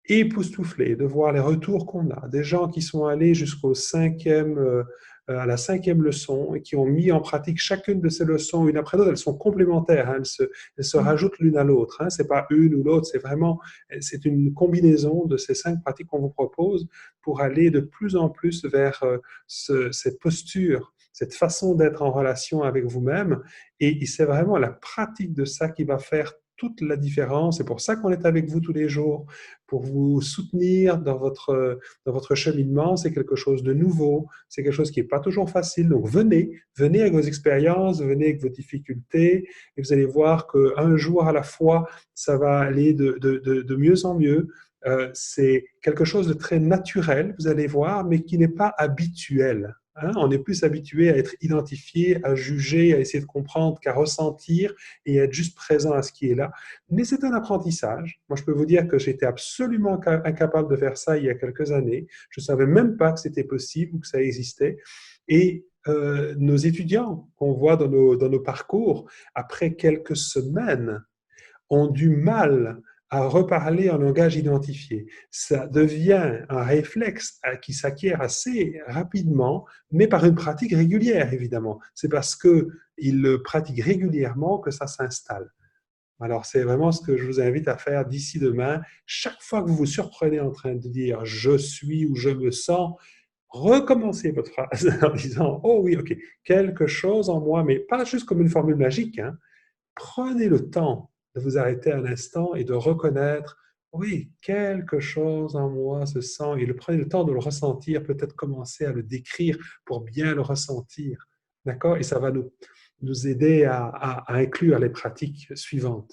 époustouflé de voir les retours qu'on a, des gens qui sont allés à la cinquième leçon et qui ont mis en pratique chacune de ces leçons une après l'autre. Elles sont complémentaires, hein, elles se rajoutent l'une à l'autre. Hein, c'est pas une ou l'autre, c'est une combinaison de ces 5 pratiques qu'on vous propose pour aller de plus en plus vers cette posture, cette façon d'être en relation avec vous-même. Et c'est vraiment la pratique de ça qui va faire toute la différence. C'est pour ça qu'on est avec vous tous les jours, pour vous soutenir dans votre cheminement. C'est quelque chose de nouveau, c'est quelque chose qui n'est pas toujours facile. Donc venez avec vos expériences, venez avec vos difficultés, et vous allez voir qu'un jour à la fois, ça va aller de mieux en mieux. C'est quelque chose de très naturel, vous allez voir, mais qui n'est pas habituel. Hein, on est plus habitué à être identifié, à juger, à essayer de comprendre, qu'à ressentir et à être juste présent à ce qui est là. Mais c'est un apprentissage. Moi, je peux vous dire que j'étais absolument incapable de faire ça il y a quelques années. Je ne savais même pas que c'était possible ou que ça existait. Et nos étudiants qu'on voit dans nos parcours, après quelques semaines, ont du mal à reparler en langage identifié. Ça devient un réflexe qui s'acquiert assez rapidement, mais par une pratique régulière, évidemment. C'est parce qu'ils le pratiquent régulièrement que ça s'installe. Alors, c'est vraiment ce que je vous invite à faire d'ici demain. Chaque fois que vous vous surprenez en train de dire je suis ou je me sens, recommencez votre phrase en disant oh oui, ok, quelque chose en moi, mais pas juste comme une formule magique. Hein. Prenez le temps de vous arrêter un instant et de reconnaître oui, quelque chose en moi se sent, et prenez le temps de le ressentir, peut-être commencer à le décrire pour bien le ressentir. D'accord? Et ça va nous aider à inclure les pratiques suivantes.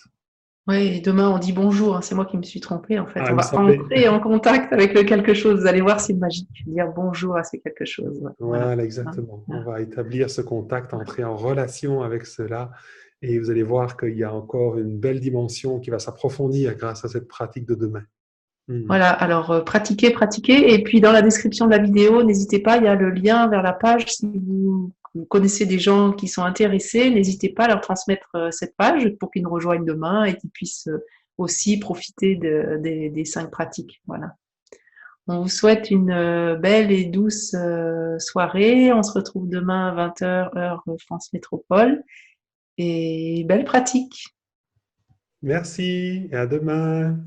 Oui, demain on dit bonjour, hein, c'est moi qui me suis trompée en fait. Ah, On il me va semblait. entrer en contact avec le quelque chose. Vous allez voir, c'est magique. Dire bonjour à ce quelque chose. Voilà. Voilà, Hein. exactement. On va établir ce contact, entrer en relation avec cela, et vous allez voir qu'il y a encore une belle dimension qui va s'approfondir grâce à cette pratique de demain. Mhm. Voilà, alors pratiquez, pratiquez. Et puis dans la description de la vidéo, n'hésitez pas, il y a le lien vers la page. Si vous connaissez des gens qui sont intéressés, n'hésitez pas à leur transmettre cette page pour qu'ils nous rejoignent demain et qu'ils puissent aussi profiter des 5 pratiques. Voilà. On vous souhaite une belle et douce soirée. On se retrouve demain à 20h, heure France Métropole. Et belle pratique. Merci et à demain.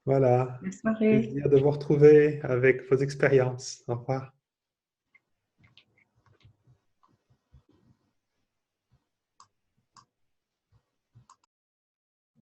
Voilà, Belle soirée. plaisir de vous retrouver avec vos expériences. Au revoir.